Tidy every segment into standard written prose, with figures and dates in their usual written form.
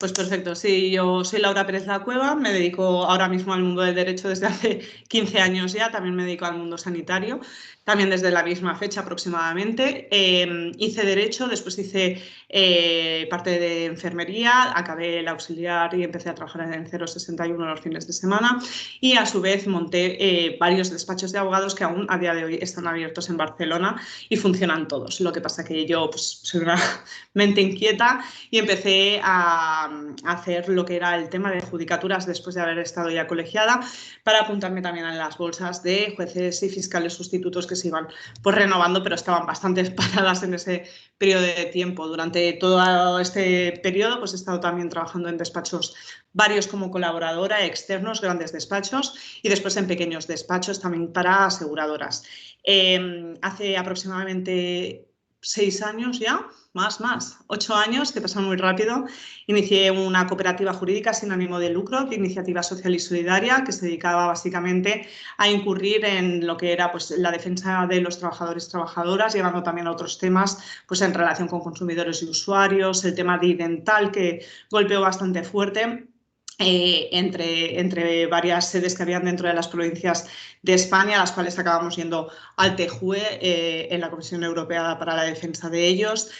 Pues perfecto, sí, yo soy Laura Pérez La Cueva, me dedico ahora mismo al mundo del derecho desde hace 15 años ya, también me dedico al mundo sanitario, también desde la misma fecha aproximadamente. Hice derecho, después hice parte de enfermería, acabé el auxiliar y empecé a trabajar en 061 los fines de semana y a su vez monté varios despachos de abogados que aún a día de hoy están abiertos en Barcelona y funcionan todos. Lo que pasa que yo pues, soy una mente inquieta y empecé a hacer lo que era el tema de judicaturas después de haber estado ya colegiada para apuntarme también en las bolsas de jueces y fiscales sustitutos que se iban pues renovando, pero estaban bastante paradas en ese periodo de tiempo. Durante todo este periodo pues he estado también trabajando en despachos varios como colaboradora, externos, grandes despachos y después en pequeños despachos también para aseguradoras. Hace aproximadamente 6 años ya, más, 8 años, que pasan muy rápido, inicié una cooperativa jurídica sin ánimo de lucro, de iniciativa social y solidaria, que se dedicaba básicamente a incurrir en lo que era pues, la defensa de los trabajadores y trabajadoras, llevando también a otros temas pues, en relación con consumidores y usuarios, el tema de idental, que golpeó bastante fuerte. Entre varias sedes que habían dentro de las provincias de España, a las cuales acabamos yendo al TJUE en la Comisión Europea para la defensa de ellos.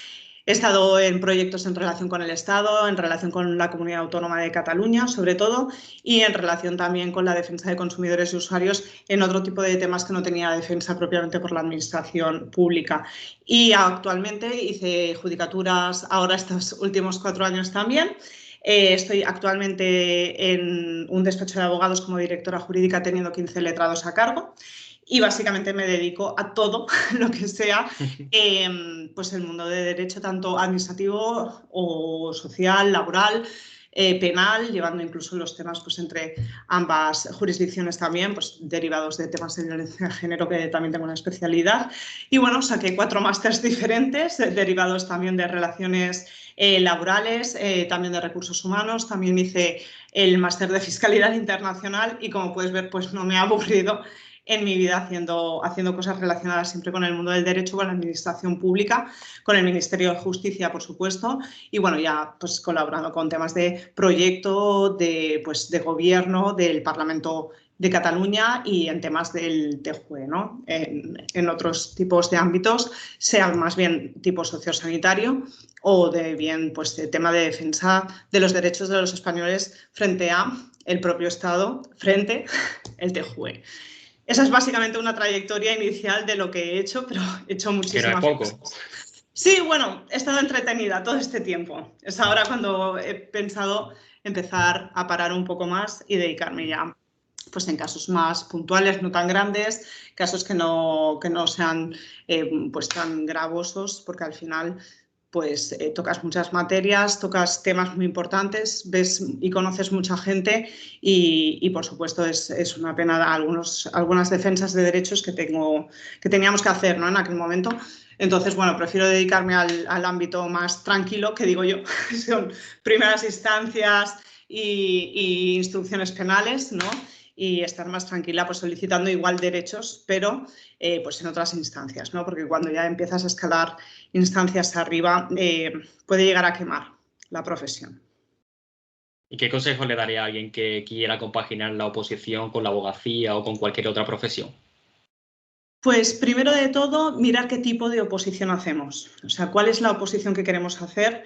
He estado en proyectos en relación con el Estado, en relación con la Comunidad Autónoma de Cataluña, sobre todo, y en relación también con la defensa de consumidores y usuarios en otro tipo de temas que no tenía defensa propiamente por la Administración pública. Y actualmente hice judicaturas, ahora estos últimos 4 años también. Estoy actualmente en un despacho de abogados como directora jurídica teniendo 15 letrados a cargo y básicamente me dedico a todo lo que sea pues el mundo de derecho tanto administrativo o social, laboral, penal, llevando incluso los temas pues, entre ambas jurisdicciones también, pues derivados de temas de violencia de género que también tengo una especialidad. Y bueno, saqué 4 másters diferentes derivados también de relaciones laborales, también de recursos humanos, también hice el máster de Fiscalidad Internacional y como puedes ver pues no me ha aburrido en mi vida haciendo cosas relacionadas siempre con el mundo del derecho, con la administración pública, con el Ministerio de Justicia, por supuesto, y bueno, ya pues colaborando con temas de proyecto, de gobierno, del Parlamento de Cataluña y en temas del TJUE, ¿no? En otros tipos de ámbitos, sea más bien tipo sociosanitario o de bien pues de tema de defensa de los derechos de los españoles frente a el propio Estado, frente al TJUE. Esa es básicamente una trayectoria inicial de lo que he hecho, pero he hecho muchísimas cosas. Sí, bueno, he estado entretenida todo este tiempo. Es ahora cuando he pensado empezar a parar un poco más y dedicarme ya pues en casos más puntuales, no tan grandes, casos que no sean pues tan gravosos, porque al final pues tocas muchas materias, tocas temas muy importantes, ves y conoces mucha gente y por supuesto es una pena algunas defensas de derechos que teníamos que hacer, ¿no? En aquel momento. Entonces, bueno, prefiero dedicarme al ámbito más tranquilo, que digo yo, son primeras instancias y instrucciones penales, ¿no? Y estar más tranquila pues solicitando igual derechos, pero pues en otras instancias, ¿no? Porque cuando ya empiezas a escalar instancias arriba puede llegar a quemar la profesión. ¿Y qué consejo le daría a alguien que quiera compaginar la oposición con la abogacía o con cualquier otra profesión? Pues primero de todo, mirar qué tipo de oposición hacemos, o sea, cuál es la oposición que queremos hacer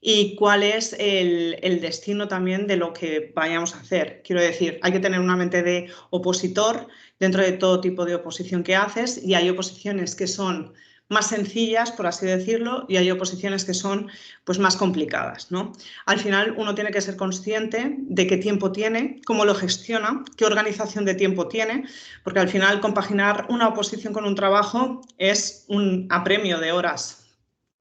y cuál es el destino también de lo que vayamos a hacer. Quiero decir, hay que tener una mente de opositor dentro de todo tipo de oposición que haces y hay oposiciones que son más sencillas, por así decirlo, y hay oposiciones que son pues, más complicadas, ¿no? Al final uno tiene que ser consciente de qué tiempo tiene, cómo lo gestiona, qué organización de tiempo tiene, porque al final compaginar una oposición con un trabajo es un apremio de horas.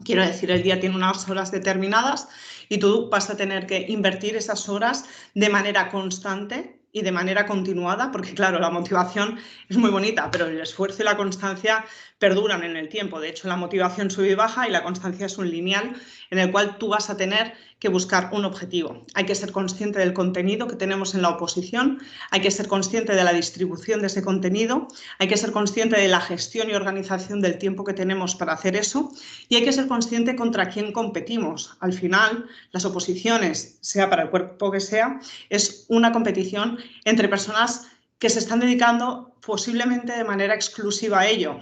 Quiero decir, el día tiene unas horas determinadas y tú vas a tener que invertir esas horas de manera constante y de manera continuada, porque claro, la motivación es muy bonita, pero el esfuerzo y la constancia perduran en el tiempo. De hecho, la motivación sube y baja y la constancia es un lineal en el cual tú vas a tener que buscar un objetivo. Hay que ser consciente del contenido que tenemos en la oposición, hay que ser consciente de la distribución de ese contenido, hay que ser consciente de la gestión y organización del tiempo que tenemos para hacer eso y hay que ser consciente contra quién competimos. Al final, las oposiciones, sea para el cuerpo que sea, es una competición entre personas que se están dedicando posiblemente de manera exclusiva a ello.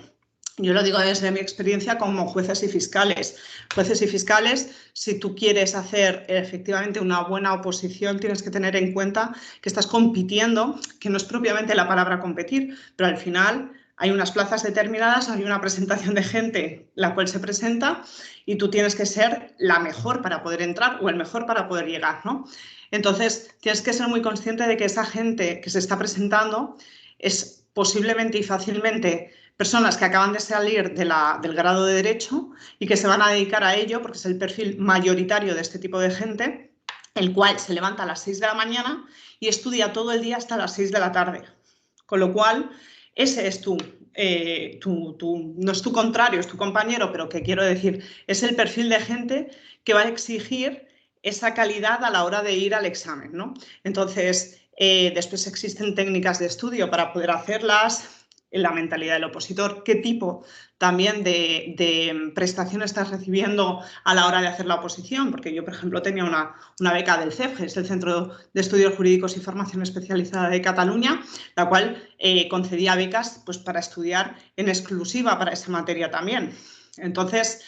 Yo lo digo desde mi experiencia como jueces y fiscales. Jueces y fiscales, si tú quieres hacer efectivamente una buena oposición, tienes que tener en cuenta que estás compitiendo, que no es propiamente la palabra competir, pero al final hay unas plazas determinadas, hay una presentación de gente la cual se presenta y tú tienes que ser la mejor para poder entrar o el mejor para poder llegar, ¿no? Entonces, tienes que ser muy consciente de que esa gente que se está presentando es posiblemente y fácilmente personas que acaban de salir del grado de Derecho y que se van a dedicar a ello porque es el perfil mayoritario de este tipo de gente, el cual se levanta a las 6 de la mañana y estudia todo el día hasta las 6 de la tarde. Con lo cual, ese es no es tu contrario, es tu compañero, pero que quiero decir, es el perfil de gente que va a exigir esa calidad a la hora de ir al examen, ¿no? Entonces, después existen técnicas de estudio para poder hacerlas, la mentalidad del opositor, qué tipo también de prestación estás recibiendo a la hora de hacer la oposición, porque yo, por ejemplo, tenía una beca del CEFGE, es el Centro de Estudios Jurídicos y Formación Especializada de Cataluña, la cual concedía becas pues, para estudiar en exclusiva para esa materia también. Entonces,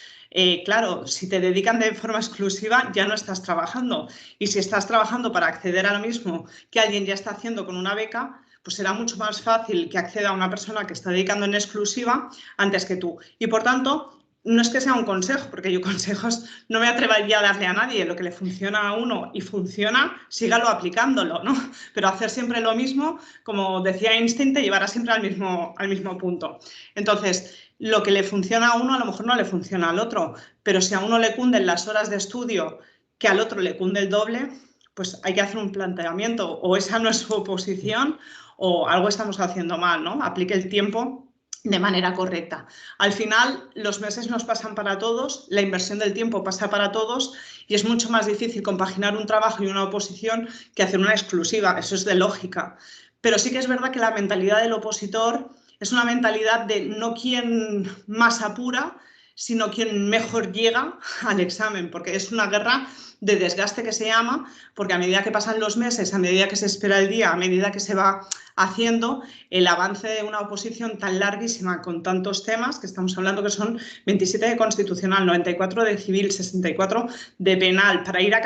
claro, si te dedican de forma exclusiva ya no estás trabajando y si estás trabajando para acceder a lo mismo que alguien ya está haciendo con una beca, pues será mucho más fácil que acceda a una persona que está dedicando en exclusiva antes que tú. Y por tanto, no es que sea un consejo, porque yo consejos no me atrevería a darle a nadie. Lo que le funciona a uno y funciona, sígalo aplicándolo, ¿no? Pero hacer siempre lo mismo, como decía Einstein, te llevará siempre al mismo punto. Entonces, lo que le funciona a uno a lo mejor no le funciona al otro, pero si a uno le cunden las horas de estudio que al otro le cunde el doble, pues hay que hacer un planteamiento. O esa no es su oposición o algo estamos haciendo mal, ¿no? Aplique el tiempo de manera correcta. Al final, los meses nos pasan para todos, la inversión del tiempo pasa para todos y es mucho más difícil compaginar un trabajo y una oposición que hacer una exclusiva. Eso es de lógica. Pero sí que es verdad que la mentalidad del opositor es una mentalidad de no quien más apura, sino quien mejor llega al examen, porque es una guerra de desgaste que se llama, porque a medida que pasan los meses, a medida que se espera el día, a medida que se va haciendo el avance de una oposición tan larguísima con tantos temas, que estamos hablando que son 27 de constitucional, 94 de civil, 64 de penal, para ir a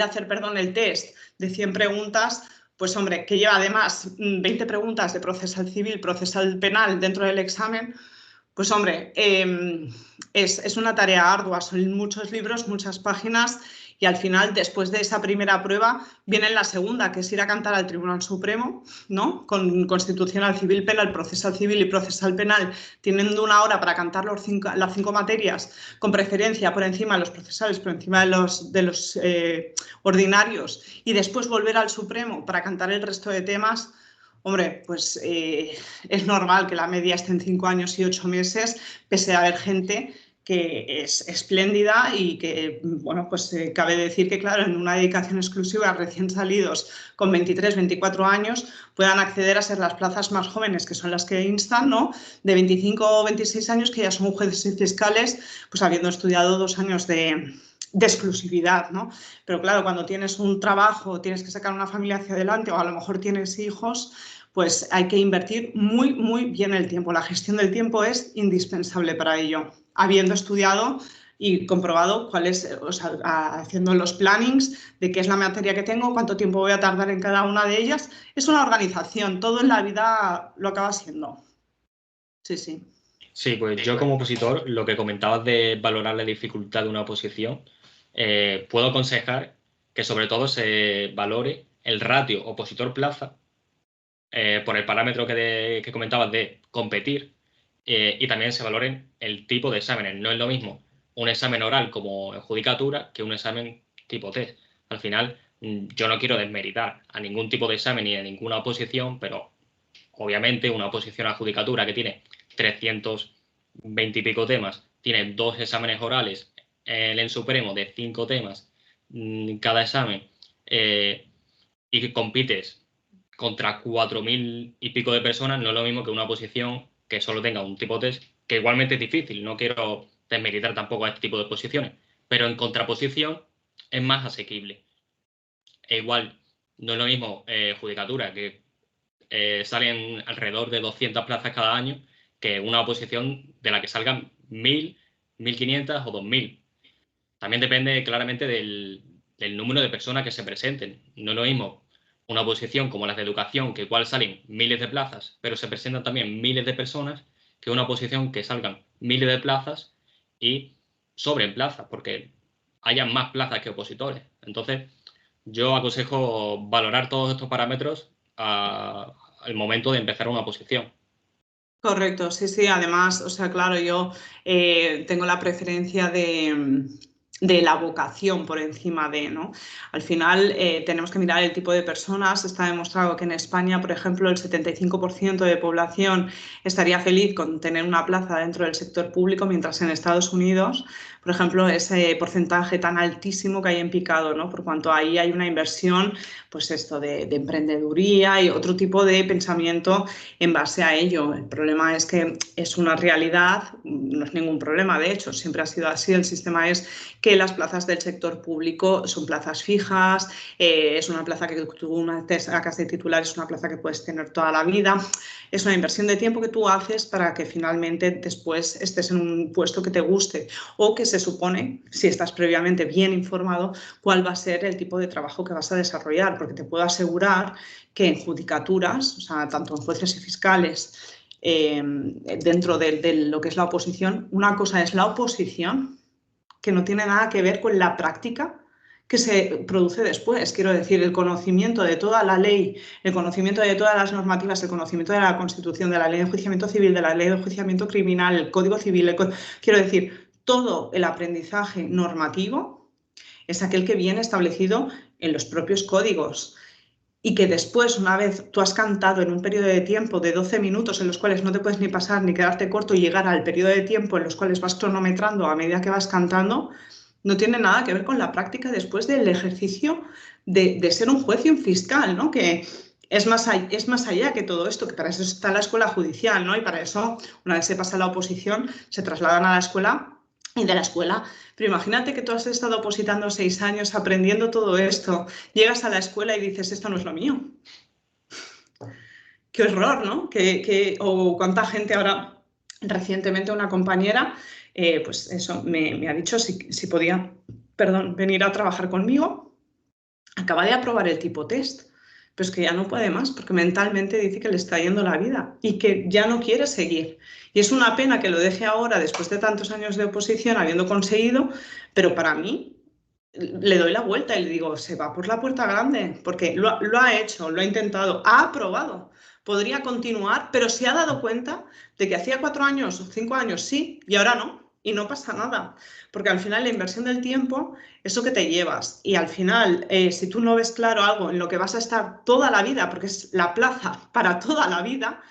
hacer el test de 100 preguntas, pues hombre, que lleva además 20 preguntas de procesal civil, procesal penal dentro del examen, pues hombre, es una tarea ardua, son muchos libros, muchas páginas y al final, después de esa primera prueba, viene la segunda, que es ir a cantar al Tribunal Supremo, ¿no? Con Constitucional, Civil, Penal, Procesal Civil y Procesal Penal, teniendo una hora para cantar las 5 materias, con preferencia por encima de los procesales, por encima de los ordinarios, y después volver al Supremo para cantar el resto de temas. Hombre, pues es normal que la media esté en 5 años y 8 meses, pese a haber gente que es espléndida y que, bueno, pues cabe decir que, claro, en una dedicación exclusiva, recién salidos con 23, 24 años, puedan acceder a ser las plazas más jóvenes, que son las que instan, ¿no? De 25 o 26 años, que ya son jueces y fiscales, pues habiendo estudiado 2 años de exclusividad, ¿no? Pero claro, cuando tienes un trabajo, tienes que sacar una familia hacia adelante o a lo mejor tienes hijos, pues hay que invertir muy, muy bien el tiempo. La gestión del tiempo es indispensable para ello, habiendo estudiado y comprobado cuál es, o sea, haciendo los plannings de qué es la materia que tengo, cuánto tiempo voy a tardar en cada una de ellas. Es una organización, todo en la vida lo acaba siendo. Sí, sí. Sí, pues yo como opositor, lo que comentabas de valorar la dificultad de una oposición, puedo aconsejar que sobre todo se valore el ratio opositor-plaza por el parámetro que comentabas de competir y también se valoren el tipo de exámenes. No es lo mismo un examen oral como en judicatura que un examen tipo test. Al final, Yo no quiero desmeritar a ningún tipo de examen ni a ninguna oposición, pero obviamente una oposición a judicatura que tiene 320 y pico temas, tiene 2 exámenes orales en el Supremo de 5 temas cada examen, y que compites contra 4.000 y pico de personas, no es lo mismo que una oposición que solo tenga un tipo de test, que igualmente es difícil, no quiero desmeritar tampoco a este tipo de posiciones, pero en contraposición es más asequible. E igual, no es lo mismo judicatura, que salen alrededor de 200 plazas cada año, que una oposición de la que salgan 1.000, 1.500 o 2.000. También depende claramente del número de personas que se presenten. No es lo mismo una oposición como las de educación, que igual salen miles de plazas, pero se presentan también miles de personas, que una oposición que salgan miles de plazas y sobren plazas, porque hayan más plazas que opositores. Entonces, yo aconsejo valorar todos estos parámetros al momento de empezar una oposición. Correcto, sí, sí. Además, o sea, claro, yo tengo la preferencia de la vocación por encima de, ¿no? Al final tenemos que mirar el tipo de personas. Está demostrado que en España, por ejemplo, el 75% de población estaría feliz con tener una plaza dentro del sector público, mientras en Estados Unidos, por ejemplo, ese porcentaje tan altísimo que hay en picado, ¿no? Por cuanto ahí hay una inversión, pues esto de emprendeduría y otro tipo de pensamiento en base a ello. El problema es que es una realidad, no es ningún problema, de hecho, siempre ha sido así. El sistema es que las plazas del sector público son plazas fijas, es una plaza que tú una vez sacas de titular, es una plaza que puedes tener toda la vida. Es una inversión de tiempo que tú haces para que finalmente después estés en un puesto que te guste o que se supone, si estás previamente bien informado, cuál va a ser el tipo de trabajo que vas a desarrollar, porque te puedo asegurar que en judicaturas, o sea, tanto en jueces y fiscales, dentro de lo que es la oposición, una cosa es la oposición, que no tiene nada que ver con la práctica que se produce después. Quiero decir, el conocimiento de toda la ley, el conocimiento de todas las normativas, el conocimiento de la Constitución, de la ley de enjuiciamiento civil, de la ley de enjuiciamiento criminal, el Código Civil, quiero decir, todo el aprendizaje normativo es aquel que viene establecido en los propios códigos. Y que después, una vez tú has cantado en un periodo de tiempo de 12 minutos en los cuales no te puedes ni pasar ni quedarte corto y llegar al periodo de tiempo en los cuales vas cronometrando a medida que vas cantando, no tiene nada que ver con la práctica después del ejercicio de ser un juez y un fiscal, ¿no? Que es más allá que todo esto, que para eso está la escuela judicial, ¿no? Y para eso, una vez se pasa a la oposición, se trasladan a la escuela y de la escuela. Pero imagínate que tú has estado opositando 6 años aprendiendo todo esto, llegas a la escuela y dices, esto no es lo mío. Qué horror, ¿no? O cuánta gente ahora, recientemente una compañera, pues eso, me ha dicho si podía, venir a trabajar conmigo. Acaba de aprobar el tipo test, pero es que ya no puede más porque mentalmente dice que le está yendo la vida y que ya no quiere seguir. Y es una pena que lo deje ahora después de tantos años de oposición habiendo conseguido, pero para mí le doy la vuelta y le digo, se va por la puerta grande, porque lo ha hecho, lo ha intentado, ha aprobado. Podría continuar, pero se ha dado cuenta de que hacía 4 años o 5 años sí y ahora no. Y no pasa nada, porque al final la inversión del tiempo es lo que te llevas. Y al final, si tú no ves claro algo en lo que vas a estar toda la vida, porque es la plaza para toda la vida,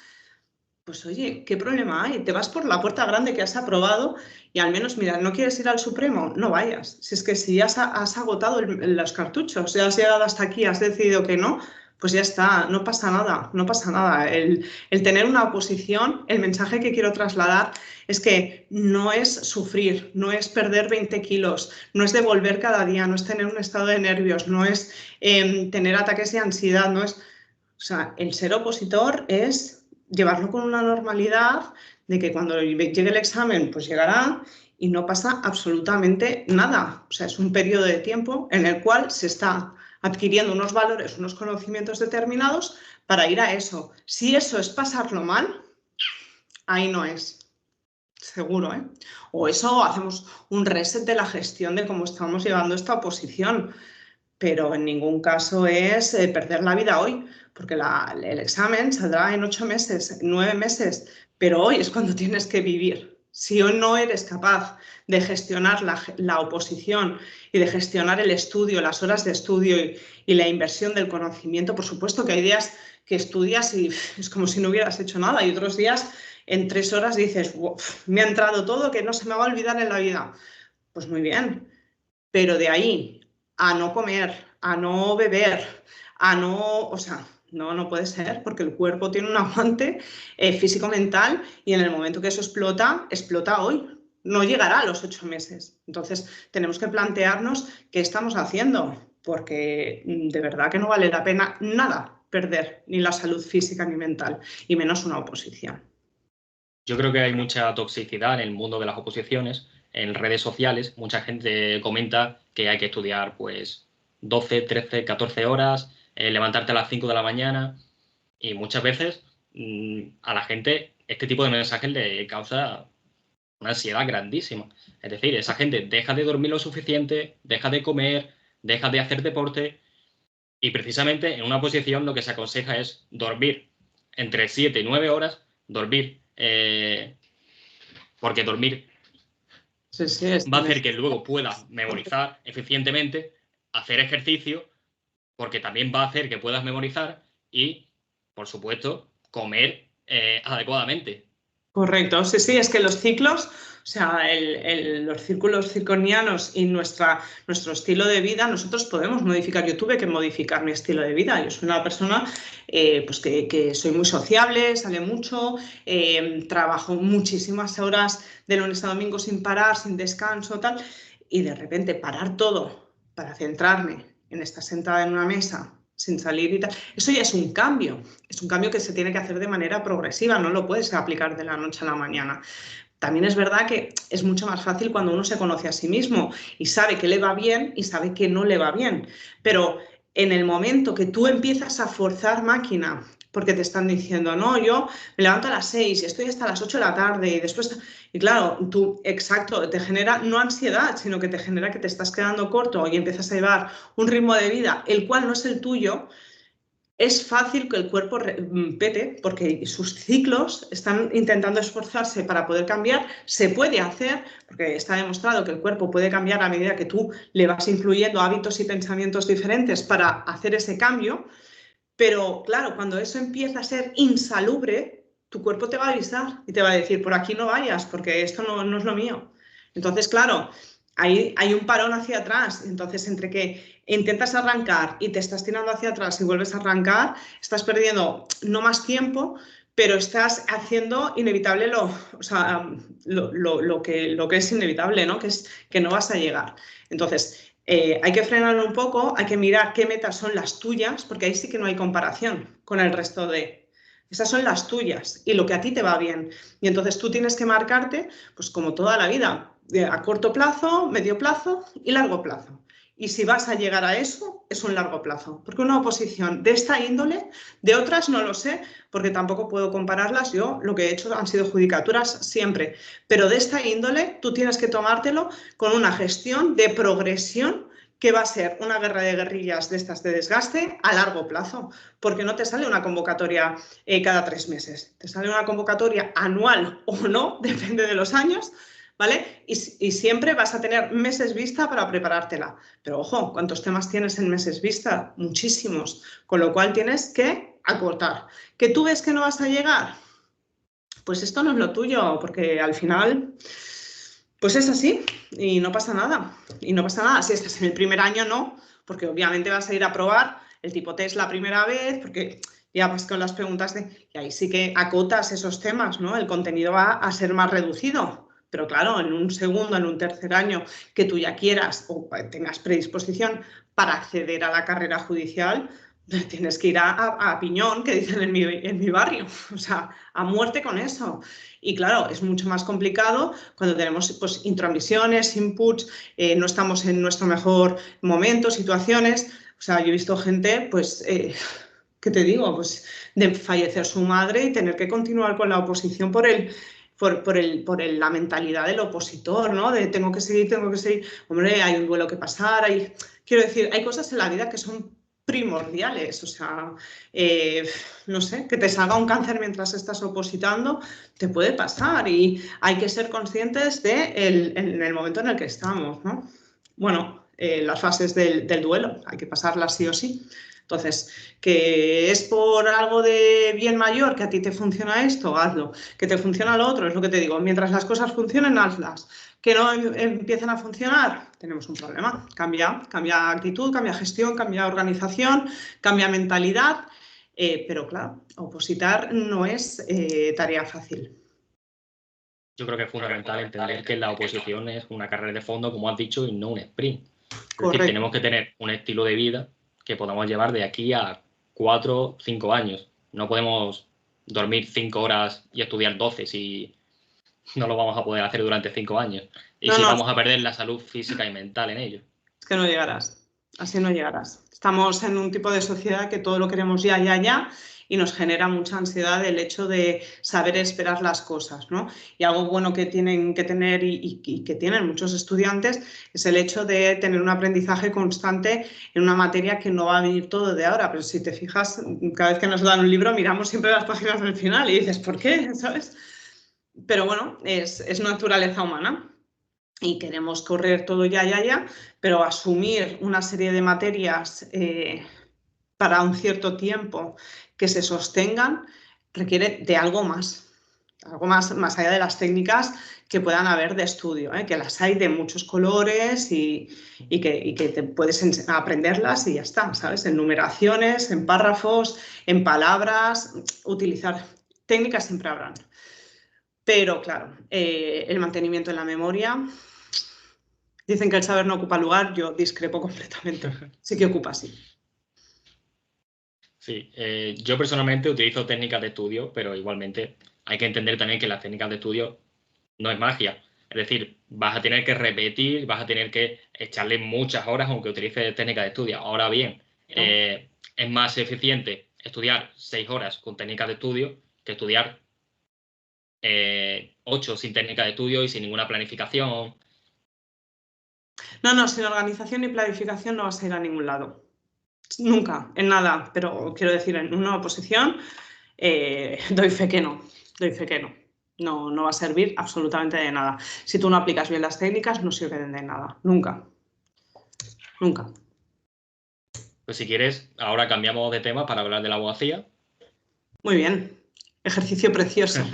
pues oye, ¿qué problema hay? Te vas por la puerta grande que has aprobado y al menos, mira, ¿no quieres ir al Supremo? No vayas. Si es que si ya has agotado los cartuchos, ya has llegado hasta aquí, has decidido que no, pues ya está, no pasa nada, no pasa nada. El tener una oposición, el mensaje que quiero trasladar es que no es sufrir, no es perder 20 kilos, no es devolver cada día, no es tener un estado de nervios, no es tener ataques de ansiedad, no es... O sea, el ser opositor es llevarlo con una normalidad de que cuando llegue el examen, pues llegará y no pasa absolutamente nada. O sea, es un periodo de tiempo en el cual se está adquiriendo unos valores, unos conocimientos determinados para ir a eso. Si eso es pasarlo mal, ahí no es. Seguro, ¿eh? O eso, hacemos un reset de la gestión de cómo estamos llevando esta oposición. Pero en ningún caso es perder la vida hoy, porque el examen saldrá en 8 meses, 9 meses, pero hoy es cuando tienes que vivir Si hoy no eres capaz de gestionar la oposición y de gestionar el estudio, las horas de estudio y la inversión del conocimiento, por supuesto que hay días que estudias y es como si no hubieras hecho nada y otros días en 3 horas dices, me ha entrado todo que no se me va a olvidar en la vida. Pues muy bien, pero de ahí a no comer, a no beber, a no, o sea, no puede ser, porque el cuerpo tiene un aguante físico-mental y en el momento que eso explota, explota hoy. No llegará a los 8 meses. Entonces, tenemos que plantearnos qué estamos haciendo, porque de verdad que no vale la pena nada perder, ni la salud física ni mental, y menos una oposición. Yo creo que hay mucha toxicidad en el mundo de las oposiciones, en redes sociales. Mucha gente comenta que hay que estudiar pues 12, 13, 14 horas, levantarte a las 5 de la mañana y muchas veces a la gente este tipo de mensajes le causa una ansiedad grandísima. Es decir, esa gente deja de dormir lo suficiente, deja de comer, deja de hacer deporte y precisamente en una oposición lo que se aconseja es dormir entre 7 y 9 horas, dormir porque dormir va a hacer que luego puedas memorizar eficientemente, hacer ejercicio, porque también va a hacer que puedas memorizar y, por supuesto, comer adecuadamente. Correcto, sí, es que los ciclos, o sea, los círculos circonianos y nuestro estilo de vida, nosotros podemos modificar. Yo tuve que modificar mi estilo de vida. Yo soy una persona pues que soy muy sociable, sale mucho, trabajo muchísimas horas de lunes a domingo sin parar, sin descanso, tal, y de repente parar todo para centrarme en estar sentada en una mesa sin salir y tal, eso ya es un cambio que se tiene que hacer de manera progresiva, no lo puedes aplicar de la noche a la mañana. También es verdad que es mucho más fácil cuando uno se conoce a sí mismo y sabe que le va bien y sabe que no le va bien, pero en el momento que tú empiezas a forzar máquina, porque te están diciendo, no, yo me levanto a las 6 y estoy hasta las 8 de la tarde y después, y claro, tú, exacto, te genera no ansiedad, sino que te genera que te estás quedando corto y empiezas a llevar un ritmo de vida, el cual no es el tuyo. Es fácil que el cuerpo pete porque sus ciclos están intentando esforzarse para poder cambiar. Se puede hacer, porque está demostrado que el cuerpo puede cambiar a medida que tú le vas incluyendo hábitos y pensamientos diferentes para hacer ese cambio. Pero claro, cuando eso empieza a ser insalubre, tu cuerpo te va a avisar y te va a decir, por aquí no vayas, porque esto no es lo mío. Entonces, claro, hay un parón hacia atrás. Entonces, entre que intentas arrancar y te estás tirando hacia atrás y vuelves a arrancar, estás perdiendo no más tiempo, pero estás haciendo inevitable o sea, lo que es inevitable, ¿no? Que es que no vas a llegar. Entonces, hay que frenarlo un poco, hay que mirar qué metas son las tuyas, porque ahí sí que no hay comparación con el resto de... Esas son las tuyas y lo que a ti te va bien. Y entonces tú tienes que marcarte, pues como toda la vida, a corto plazo, medio plazo y largo plazo. Y si vas a llegar a eso, es un largo plazo. Porque una oposición de esta índole, de otras no lo sé, porque tampoco puedo compararlas. Yo lo que he hecho han sido judicaturas siempre. Pero de esta índole, tú tienes que tomártelo con una gestión de progresión que va a ser una guerra de guerrillas de estas de desgaste a largo plazo, porque no te sale una convocatoria cada 3 meses, te sale una convocatoria anual o no, depende de los años, ¿vale? Y siempre vas a tener meses vista para preparártela. Pero ojo, ¿cuántos temas tienes en meses vista? Muchísimos, con lo cual tienes que acortar. ¿Que tú ves que no vas a llegar? Pues esto no es lo tuyo, porque al final... Pues es así y no pasa nada. Y no pasa nada. Si estás en el primer año, no, porque obviamente vas a ir a probar el tipo test la primera vez, porque ya vas con las preguntas de... Y ahí sí que acotas esos temas, ¿no? El contenido va a ser más reducido. Pero claro, en un segundo, en un tercer año que tú ya quieras o tengas predisposición para acceder a la carrera judicial, tienes que ir a piñón, que dicen en mi barrio, o sea, a muerte con eso. Y claro, es mucho más complicado cuando tenemos pues, intromisiones, inputs, no estamos en nuestro mejor momento, situaciones. O sea, yo he visto gente, pues, ¿qué te digo? Pues de fallecer su madre y tener que continuar con la oposición por la mentalidad del opositor, ¿no? De tengo que seguir. Hombre, hay un duelo que pasar, quiero decir, hay cosas en la vida que son primordiales. O sea, no sé, que te salga un cáncer mientras estás opositando, te puede pasar y hay que ser conscientes en el momento en el que estamos, ¿no? Bueno, las fases del duelo, hay que pasarlas sí o sí. Entonces, que es por algo de bien mayor que a ti te funciona esto, hazlo. Que te funciona lo otro, es lo que te digo. Mientras las cosas funcionen, hazlas. Que no empiecen a funcionar, tenemos un problema. Cambia actitud, cambia gestión, cambia organización, cambia mentalidad. Pero claro, opositar no es tarea fácil. Yo creo que es fundamental entender que la oposición es una carrera de fondo, como has dicho, y no un sprint. Es decir, tenemos que tener un estilo de vida que podamos llevar de aquí a 4 o 5 años. No podemos dormir 5 horas y estudiar 12 si no lo vamos a poder hacer durante 5 años. Y si vamos a perder la salud física y mental en ello. Es que no llegarás, así no llegarás. Estamos en un tipo de sociedad que todo lo queremos ya, ya, ya, y nos genera mucha ansiedad el hecho de saber esperar las cosas, ¿no? Y algo bueno que tienen que tener y que tienen muchos estudiantes es el hecho de tener un aprendizaje constante en una materia que no va a venir todo de ahora. Pero si te fijas, cada vez que nos dan un libro miramos siempre las páginas del final y dices, ¿por qué? ¿Sabes? Pero bueno, es naturaleza humana. Y queremos correr todo ya, ya, ya, pero asumir una serie de materias para un cierto tiempo que se sostengan requiere de algo más más allá de las técnicas que puedan haber de estudio, que las hay de muchos colores y que te puedes aprenderlas y ya está, ¿sabes? En numeraciones, en párrafos, en palabras, utilizar técnicas siempre habrán. Pero claro, el mantenimiento en la memoria. Dicen que el saber no ocupa lugar, yo discrepo completamente. Sí que ocupa, sí. Sí, yo personalmente utilizo técnicas de estudio, pero igualmente hay que entender también que las técnicas de estudio no es magia. Es decir, vas a tener que repetir, vas a tener que echarle muchas horas aunque utilices técnicas de estudio. Ahora bien, es más eficiente estudiar 6 horas con técnicas de estudio que estudiar 8 sin técnica de estudio y sin ninguna planificación. No, sin organización ni planificación no vas a ir a ningún lado. Nunca, en nada. Pero quiero decir, en una oposición doy fe que no. Doy fe que no. No va a servir absolutamente de nada. Si tú no aplicas bien las técnicas, no sirven de nada. Nunca. Nunca. Pues si quieres, ahora cambiamos de tema para hablar de la abogacía. Muy bien. Ejercicio precioso.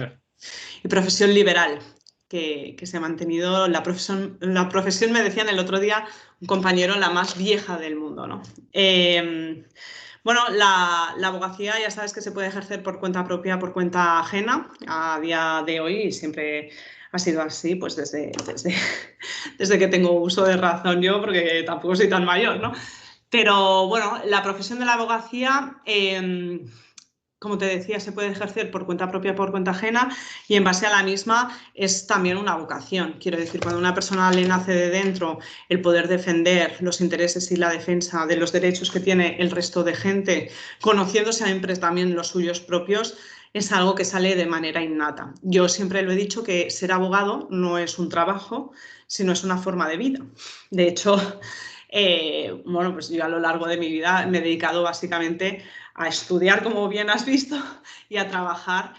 Y profesión liberal que se ha mantenido. La profesión, me decían el otro día un compañero, la más vieja del mundo, ¿no? Bueno, la abogacía ya sabes que se puede ejercer por cuenta propia, por cuenta ajena a día de hoy y siempre ha sido así, pues desde que tengo uso de razón yo, porque tampoco soy tan mayor, ¿no? Pero bueno, la profesión de la abogacía, como te decía, se puede ejercer por cuenta propia, por cuenta ajena y en base a la misma es también una vocación. Quiero decir, cuando a una persona le nace de dentro el poder defender los intereses y la defensa de los derechos que tiene el resto de gente, conociendo siempre también los suyos propios, es algo que sale de manera innata. Yo siempre lo he dicho que ser abogado no es un trabajo, sino es una forma de vida. De hecho, bueno, pues yo a lo largo de mi vida me he dedicado básicamente a estudiar, como bien has visto, y a trabajar,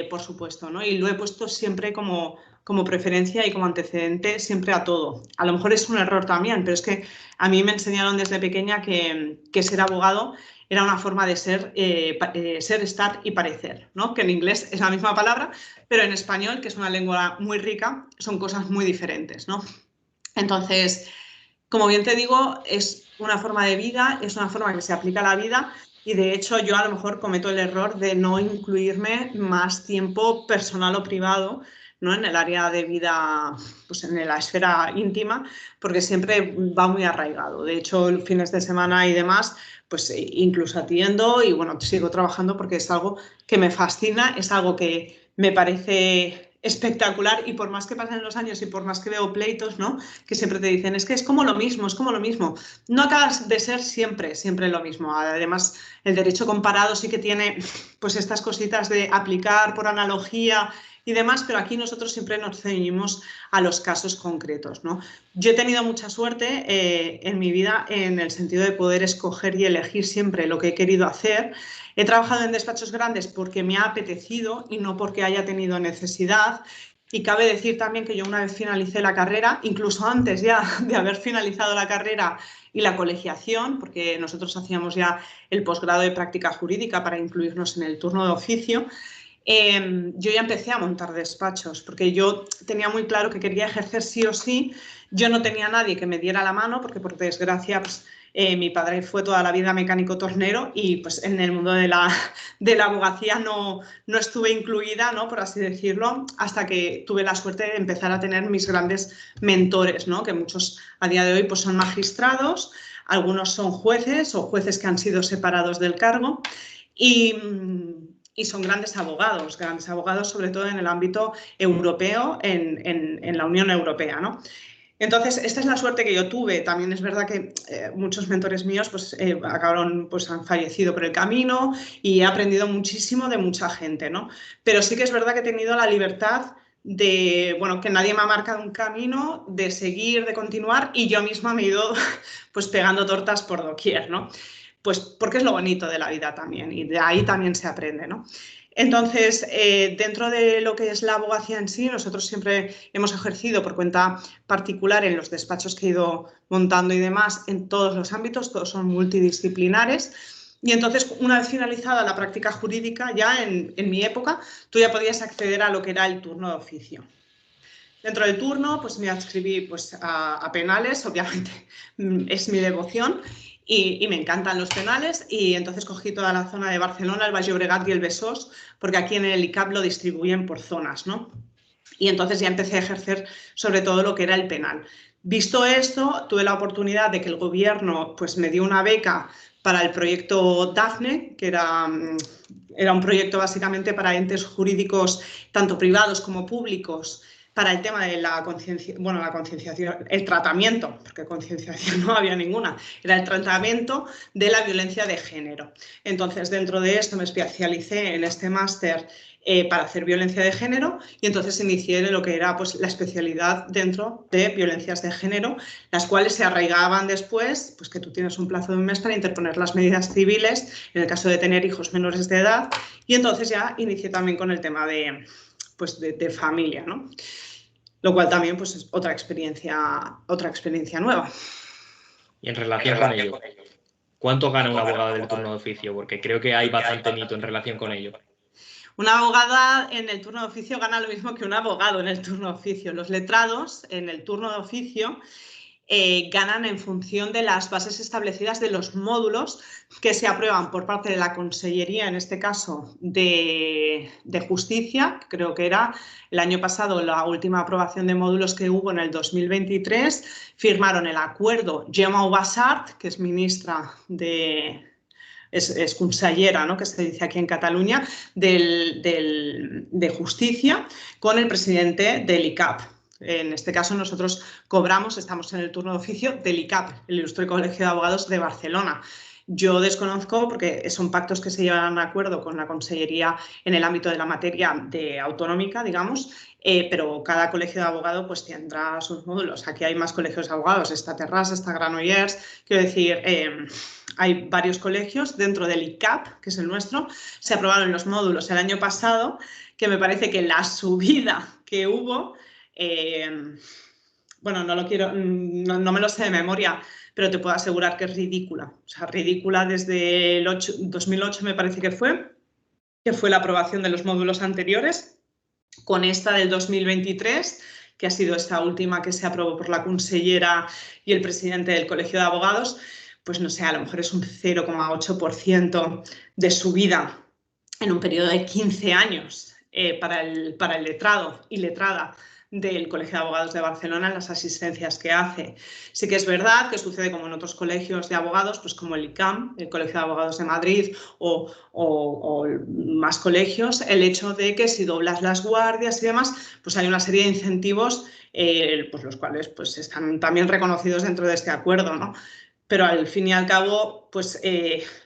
por supuesto, ¿no? Y lo he puesto siempre como preferencia y como antecedente siempre a todo. A lo mejor es un error también, pero es que a mí me enseñaron desde pequeña que ser abogado era una forma de ser, estar y parecer, ¿no? Que en inglés es la misma palabra, pero en español, que es una lengua muy rica, son cosas muy diferentes, ¿no? Entonces, como bien te digo, es una forma de vida, es una forma que se aplica a la vida y de hecho yo a lo mejor cometo el error de no incluirme más tiempo personal o privado, ¿no? En el área de vida, pues en la esfera íntima, porque siempre va muy arraigado. De hecho, los fines de semana y demás, pues incluso atiendo y bueno, sigo trabajando porque es algo que me fascina, es algo que me parece espectacular y por más que pasen los años y por más que veo pleitos, ¿no? Que siempre te dicen, es que es como lo mismo, es como lo mismo. No acabas de ser siempre lo mismo. Además, el derecho comparado sí que tiene pues estas cositas de aplicar por analogía y demás, pero aquí nosotros siempre nos ceñimos a los casos concretos, ¿no? Yo he tenido mucha suerte en mi vida en el sentido de poder escoger y elegir siempre lo que he querido hacer. He trabajado en despachos grandes porque me ha apetecido y no porque haya tenido necesidad. Y cabe decir también que yo una vez finalicé la carrera, incluso antes ya de haber finalizado la carrera y la colegiación, porque nosotros hacíamos ya el posgrado de práctica jurídica para incluirnos en el turno de oficio, yo ya empecé a montar despachos, porque yo tenía muy claro que quería ejercer sí o sí. Yo no tenía nadie que me diera la mano, porque por desgracia pues, mi padre fue toda la vida mecánico tornero y pues en el mundo de la abogacía no estuve incluida, ¿no? Por así decirlo, hasta que tuve la suerte de empezar a tener mis grandes mentores, ¿no? Que muchos a día de hoy pues, son magistrados, algunos son jueces o jueces que han sido separados del cargo y son grandes abogados sobre todo en el ámbito europeo, en la Unión Europea, ¿no? Entonces, esta es la suerte que yo tuve. También es verdad que muchos mentores míos pues, han fallecido por el camino y he aprendido muchísimo de mucha gente, ¿no? Pero sí que es verdad que he tenido la libertad de, bueno, que nadie me ha marcado un camino, de seguir, de continuar, y yo misma me he ido pues, pegando tortas por doquier, ¿no? Pues porque es lo bonito de la vida también y de ahí también se aprende, ¿no? Entonces, dentro de lo que es la abogacía en sí, nosotros siempre hemos ejercido por cuenta particular en los despachos que he ido montando y demás en todos los ámbitos, todos son multidisciplinares. Y entonces, una vez finalizada la práctica jurídica, ya en mi época, tú ya podías acceder a lo que era el turno de oficio. Dentro del turno, pues me adscribí pues, a penales, obviamente es mi devoción. Y me encantan los penales y entonces cogí toda la zona de Barcelona, el Baix Llobregat y el Besós, porque aquí en el ICAP lo distribuyen por zonas, ¿no? Y entonces ya empecé a ejercer sobre todo lo que era el penal. Visto esto, tuve la oportunidad de que el gobierno pues, me dio una beca para el proyecto DAFNE, que era un proyecto básicamente para entes jurídicos tanto privados como públicos, para el tema de la concienciación, el tratamiento, porque concienciación no había ninguna, era el tratamiento de la violencia de género. Entonces, dentro de esto me especialicé en este máster para hacer violencia de género y entonces inicié lo que era pues, la especialidad dentro de violencias de género, las cuales se arraigaban después, pues que tú tienes un plazo de un mes para interponer las medidas civiles en el caso de tener hijos menores de edad y entonces ya inicié también con el tema de familia, ¿no? Lo cual también pues, es otra experiencia nueva. Y en relación con ello, ¿cuánto gana una abogada del turno de oficio? Porque creo que hay bastante mito en relación con ello. Una abogada en el turno de oficio gana lo mismo que un abogado en el turno de oficio. Los letrados en el turno de oficio ganan en función de las bases establecidas de los módulos que se aprueban por parte de la Consellería, en este caso de Justicia. Creo que era el año pasado la última aprobación de módulos que hubo en el 2023. Firmaron el acuerdo Gemma Ubasart, que es ministra es consellera, ¿no? Que se dice aquí en Cataluña, de Justicia, con el presidente del ICAP. En este caso nosotros estamos en el turno de oficio del ICAP, el Ilustre Colegio de Abogados de Barcelona. Yo desconozco, porque son pactos que se llevan a acuerdo con la Consellería en el ámbito de la materia autonómica, digamos, pero cada colegio de abogados pues, tendrá sus módulos. Aquí hay más colegios de abogados, está Terrassa, está Granollers, quiero decir, hay varios colegios dentro del ICAP, que es el nuestro. Se aprobaron los módulos el año pasado, que me parece que la subida que hubo, bueno, no me lo sé de memoria, pero te puedo asegurar que es ridícula. O sea, ridícula desde el 2008 me parece que fue la aprobación de los módulos anteriores, con esta del 2023, que ha sido esta última que se aprobó por la consellera y el presidente del Colegio de Abogados, pues no sé, a lo mejor es un 0,8% de subida en un periodo de 15 años para el letrado y letrada del Colegio de Abogados de Barcelona en las asistencias que hace. Sí que es verdad que sucede como en otros colegios de abogados, pues como el ICAM, el Colegio de Abogados de Madrid o más colegios, el hecho de que si doblas las guardias y demás, pues hay una serie de incentivos, pues los cuales pues están también reconocidos dentro de este acuerdo, ¿no? Pero al fin y al cabo, pues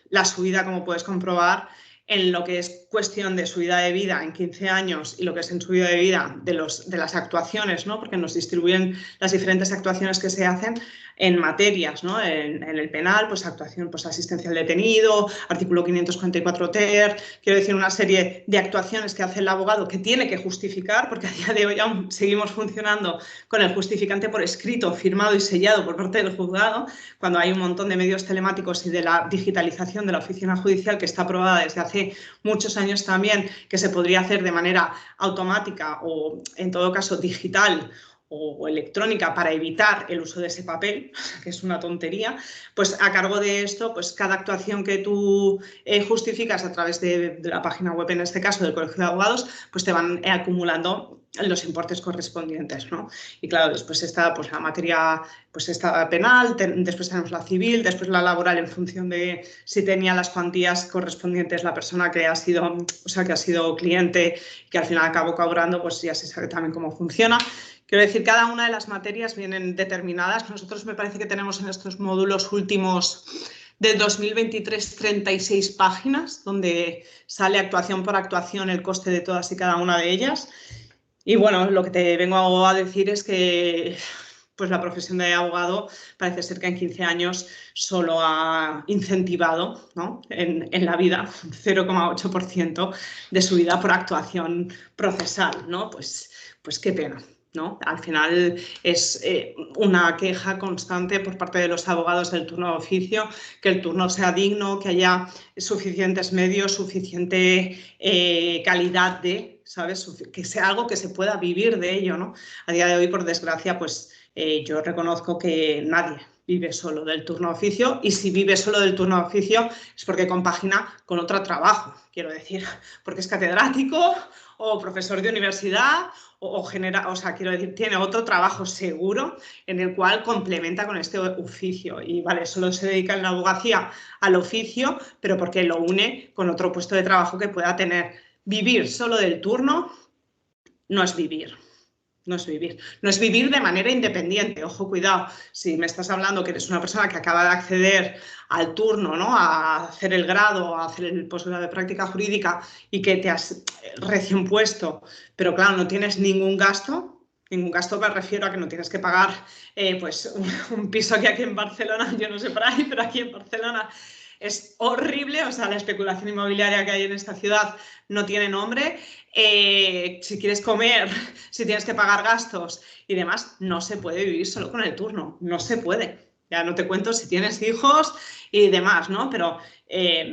la subida, como puedes comprobar, en lo que es cuestión de subida de vida en 15 años y lo que es en subida de vida de las actuaciones, ¿no? Porque nos distribuyen las diferentes actuaciones que se hacen en materias, ¿no? En el penal, pues actuación pues, asistencia al detenido, artículo 544 ter, quiero decir, una serie de actuaciones que hace el abogado que tiene que justificar, porque a día de hoy aún seguimos funcionando con el justificante por escrito, firmado y sellado por parte del juzgado, cuando hay un montón de medios telemáticos y de la digitalización de la oficina judicial que está aprobada desde hace muchos años también, que se podría hacer de manera automática o en todo caso digital o electrónica para evitar el uso de ese papel, que es una tontería, pues a cargo de esto, pues cada actuación que tú justificas a través de la página web, en este caso del Colegio de Abogados, pues te van acumulando los importes correspondientes, ¿no? Y claro, después está pues, la materia pues, está penal, después tenemos la civil, después la laboral en función de si tenía las cuantías correspondientes la persona que ha sido, o sea, que ha sido cliente, que al final acabó cobrando, pues ya se sabe también cómo funciona. Quiero decir, cada una de las materias vienen determinadas. Nosotros me parece que tenemos en estos módulos últimos de 2023 36 páginas, donde sale actuación por actuación el coste de todas y cada una de ellas. Y bueno, lo que te vengo a decir es que pues la profesión de abogado parece ser que en 15 años solo ha incentivado, ¿no? en la vida 0,8% de su vida por actuación procesal, ¿no? Pues qué pena, ¿no? Al final es una queja constante por parte de los abogados del turno de oficio, que el turno sea digno, que haya suficientes medios, suficiente calidad de, ¿sabes? Que sea algo que se pueda vivir de ello, ¿no? A día de hoy, por desgracia, pues yo reconozco que nadie vive solo del turno de oficio, y si vive solo del turno de oficio es porque compagina con otro trabajo, quiero decir, porque es catedrático o profesor de universidad o sea, quiero decir, tiene otro trabajo seguro en el cual complementa con este oficio y, vale, solo se dedica en la abogacía al oficio, pero porque lo une con otro puesto de trabajo que pueda tener. Vivir solo del turno no es vivir. No es vivir. No es vivir de manera independiente. Ojo, cuidado. Si me estás hablando que eres una persona que acaba de acceder al turno, ¿no? A hacer el grado, a hacer el posgrado de práctica jurídica y que te has recién puesto, pero claro, no tienes ningún gasto me refiero a que no tienes que pagar pues un piso que aquí en Barcelona, yo no sé por ahí, pero aquí en Barcelona es horrible, o sea, la especulación inmobiliaria que hay en esta ciudad no tiene nombre. Si quieres comer, si tienes que pagar gastos y demás, no se puede vivir solo con el turno, no se puede. Ya no te cuento si tienes hijos y demás, ¿no? Pero,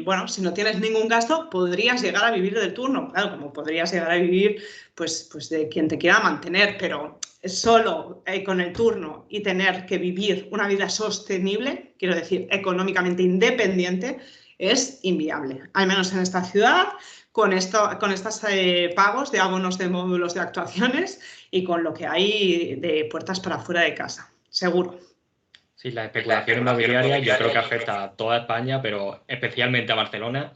bueno, si no tienes ningún gasto, podrías llegar a vivir del turno. Claro, como podrías llegar a vivir, pues de quien te quiera mantener, pero solo con el turno y tener que vivir una vida sostenible, quiero decir, económicamente independiente, es inviable. Al menos en esta ciudad, con estos pagos de abonos de módulos de actuaciones y con lo que hay de puertas para fuera de casa, seguro. Sí, la especulación inmobiliaria yo creo que afecta a toda España, pero especialmente a Barcelona.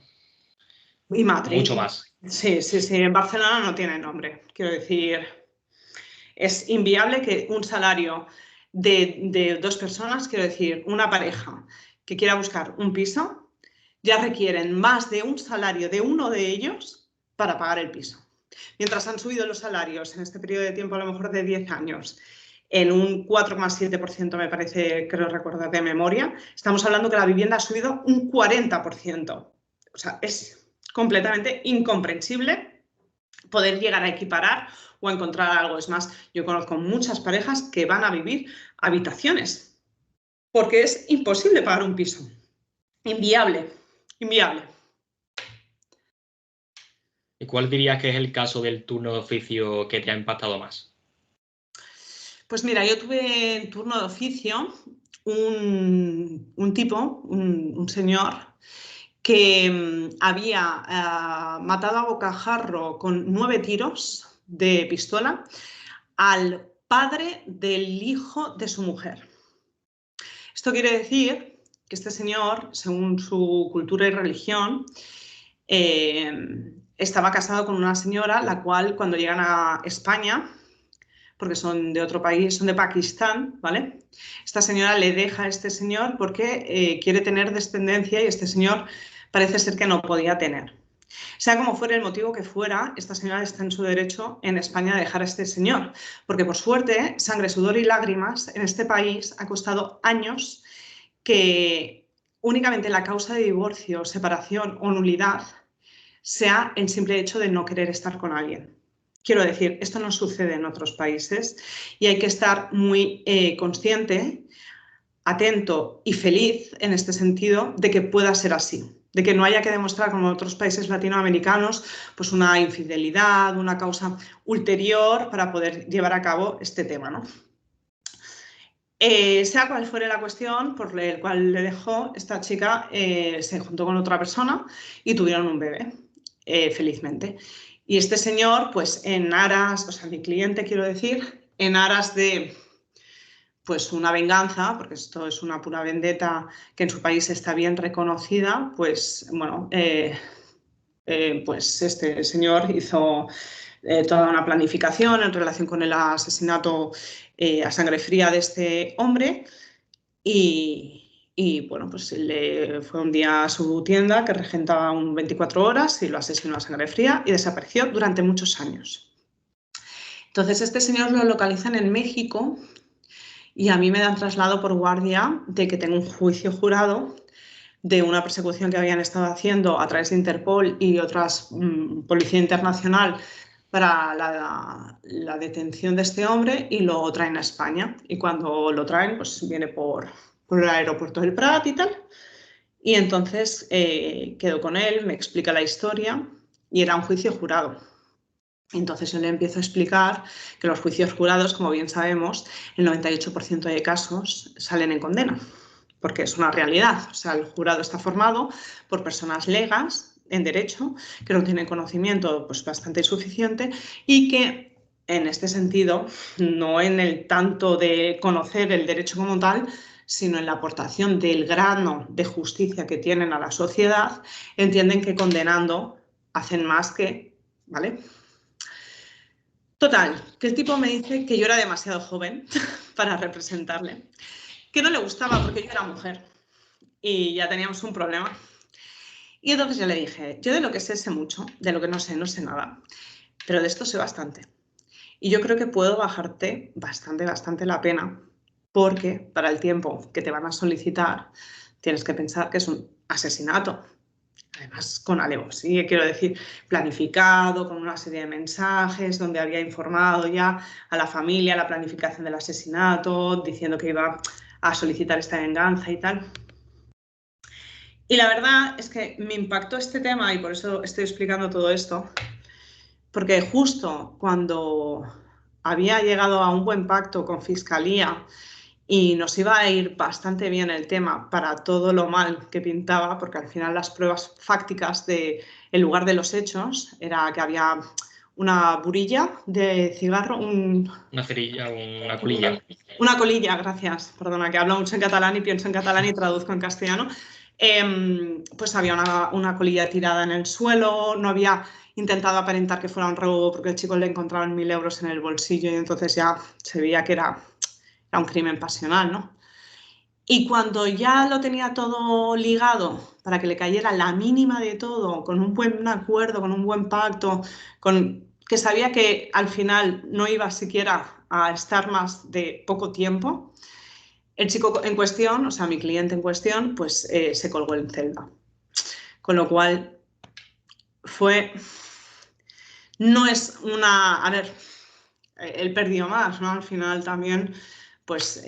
Y Madrid. Mucho más. Sí, en Barcelona no tiene nombre. Quiero decir, es inviable que un salario de dos personas, quiero decir, una pareja que quiera buscar un piso, ya requieren más de un salario de uno de ellos para pagar el piso. Mientras han subido los salarios en este periodo de tiempo, a lo mejor de 10 años, en un 4,7%, me parece, creo recordar de memoria, estamos hablando que la vivienda ha subido un 40%. O sea, es completamente incomprensible poder llegar a equiparar o a encontrar algo. Es más, yo conozco muchas parejas que van a vivir habitaciones porque es imposible pagar un piso. Inviable, inviable. ¿Y cuál dirías que es el caso del turno de oficio que te ha impactado más? Pues mira, yo tuve en turno de oficio un tipo, un señor, que había matado a bocajarro con 9 tiros de pistola al padre del hijo de su mujer. Esto quiere decir que este señor, según su cultura y religión, estaba casado con una señora, la cual cuando llegan a España, porque son de otro país, son de Pakistán, ¿vale? Esta señora le deja a este señor porque quiere tener descendencia y este señor parece ser que no podía tener. Sea como fuera el motivo que fuera, esta señora está en su derecho en España de dejar a este señor, porque por suerte, sangre, sudor y lágrimas en este país ha costado años que únicamente la causa de divorcio, separación o nulidad sea el simple hecho de no querer estar con alguien. Quiero decir, esto no sucede en otros países y hay que estar muy consciente, atento y feliz en este sentido de que pueda ser así, de que no haya que demostrar como en otros países latinoamericanos pues una infidelidad, una causa ulterior para poder llevar a cabo este tema, ¿no? Sea cual fuere la cuestión por el cual le dejó, esta chica se juntó con otra persona y tuvieron un bebé, felizmente. Y este señor, pues en aras, o sea, mi cliente quiero decir, en aras de pues una venganza, porque esto es una pura vendetta que en su país está bien reconocida, pues bueno, pues este señor hizo toda una planificación en relación con el asesinato a sangre fría de este hombre y bueno, pues le fue un día a su tienda que regentaba un 24 horas y lo asesinó a sangre fría y desapareció durante muchos años. Entonces este señor lo localizan en México y a mí me dan traslado por guardia de que tengo un juicio jurado de una persecución que habían estado haciendo a través de Interpol y otras Policía Internacional para la detención de este hombre y lo traen a España. Y cuando lo traen, pues viene por el aeropuerto del Prat y tal. Y entonces quedo con él, me explica la historia y era un juicio jurado. Entonces yo le empiezo a explicar que los juicios jurados, como bien sabemos, el 98% de casos salen en condena, porque es una realidad. O sea, el jurado está formado por personas legas en derecho, que no tienen conocimiento pues, bastante suficiente y que en este sentido, no en el tanto de conocer el derecho como tal, sino en la aportación del grano de justicia que tienen a la sociedad, entienden que condenando hacen más que, ¿vale? Total, que el tipo me dice que yo era demasiado joven para representarle, que no le gustaba porque yo era mujer y ya teníamos un problema. Y entonces yo le dije, yo de lo que sé mucho, de lo que no sé nada, pero de esto sé bastante. Y yo creo que puedo bajarte bastante la pena, porque para el tiempo que te van a solicitar tienes que pensar que es un asesinato. Además, con alevosía, quiero decir, planificado, con una serie de mensajes donde había informado ya a la familia la planificación del asesinato, diciendo que iba a solicitar esta venganza y tal. Y la verdad es que me impactó este tema y por eso estoy explicando todo esto, porque justo cuando había llegado a un buen pacto con Fiscalía y nos iba a ir bastante bien el tema para todo lo mal que pintaba, porque al final las pruebas fácticas del lugar de los hechos era que había una burilla de cigarro, una cerilla, una colilla. Una colilla, gracias. Perdona, que hablo mucho en catalán y pienso en catalán y traduzco en castellano. Pues había una colilla tirada en el suelo, no había intentado aparentar que fuera un robo porque el chico le encontraban 1.000 euros en el bolsillo y entonces ya se veía que era un crimen pasional, ¿no? Y cuando ya lo tenía todo ligado para que le cayera la mínima de todo, con un buen acuerdo, con un buen pacto, que sabía que al final no iba siquiera a estar más de poco tiempo, el chico en cuestión, o sea, mi cliente en cuestión, pues se colgó en celda. Con lo cual fue... No es una... A ver, él perdió más, ¿no? Al final también, pues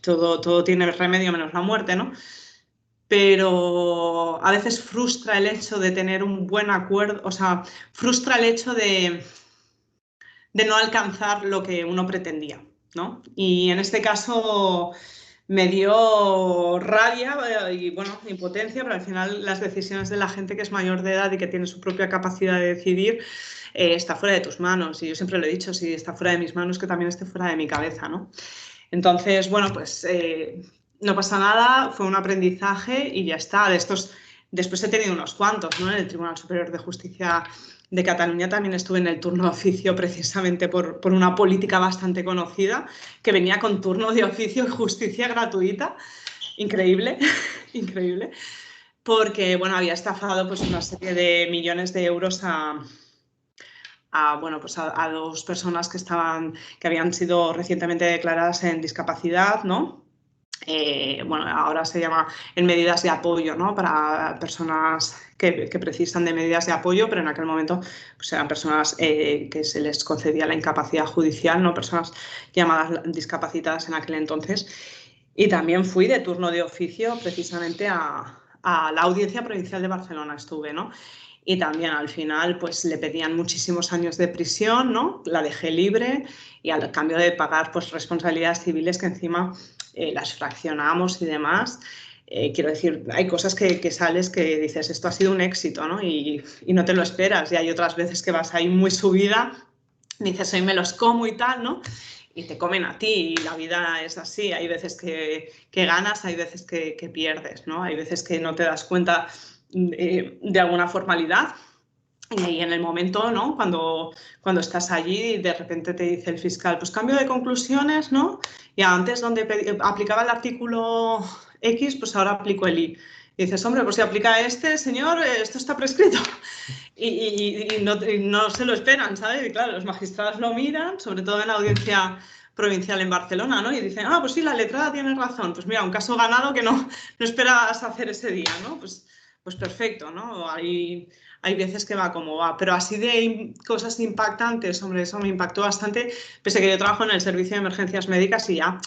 todo tiene remedio menos la muerte, ¿no? Pero a veces frustra el hecho de tener un buen acuerdo, o sea, frustra el hecho de no alcanzar lo que uno pretendía, ¿no? Y en este caso me dio rabia y, bueno, impotencia, pero al final las decisiones de la gente que es mayor de edad y que tiene su propia capacidad de decidir está fuera de tus manos. Y yo siempre lo he dicho, si está fuera de mis manos, que también esté fuera de mi cabeza, ¿no? Entonces, bueno, pues no pasa nada, fue un aprendizaje y ya está. De estos, después he tenido unos cuantos, ¿no? En el Tribunal Superior de Justicia de Cataluña también estuve en el turno de oficio precisamente por una política bastante conocida que venía con turno de oficio y justicia gratuita. Increíble, increíble. porque, bueno, había estafado pues una serie de millones de euros a dos personas que habían sido recientemente declaradas en discapacidad, ¿no? Bueno, ahora se llama en medidas de apoyo, ¿no? Para personas que precisan de medidas de apoyo, pero en aquel momento pues eran personas que se les concedía la incapacidad judicial, ¿no? Personas llamadas discapacitadas en aquel entonces. Y también fui de turno de oficio precisamente a la Audiencia Provincial de Barcelona estuve, ¿no? Y también al final pues le pedían muchísimos años de prisión, ¿no? La dejé libre y al cambio de pagar pues responsabilidades civiles que encima las fraccionamos y demás. Quiero decir, hay cosas que sales que dices, esto ha sido un éxito, ¿no? Y no te lo esperas. Y hay otras veces que vas ahí muy subida, dices, hoy me los como y tal, ¿no? Y te comen a ti, y la vida es así. Hay veces que ganas, hay veces que pierdes, ¿no? Hay veces que no te das cuenta de alguna formalidad. Y en el momento, ¿no? Cuando estás allí, de repente te dice el fiscal, pues cambio de conclusiones, ¿no? Y antes donde aplicaba el artículo X, pues ahora aplico el Y. Y dices, hombre, pues si aplica este, señor, esto está prescrito. Y no se lo esperan, ¿sabes? Y claro, los magistrados lo miran, sobre todo en la audiencia provincial en Barcelona, ¿no? Y dicen, ah, pues sí, la letrada tiene razón. Pues mira, un caso ganado que no esperabas hacer ese día, ¿no? Pues perfecto, ¿no? Hay veces que va como va, pero así de cosas impactantes, hombre, eso me impactó bastante, pese a que yo trabajo en el servicio de emergencias médicas y ya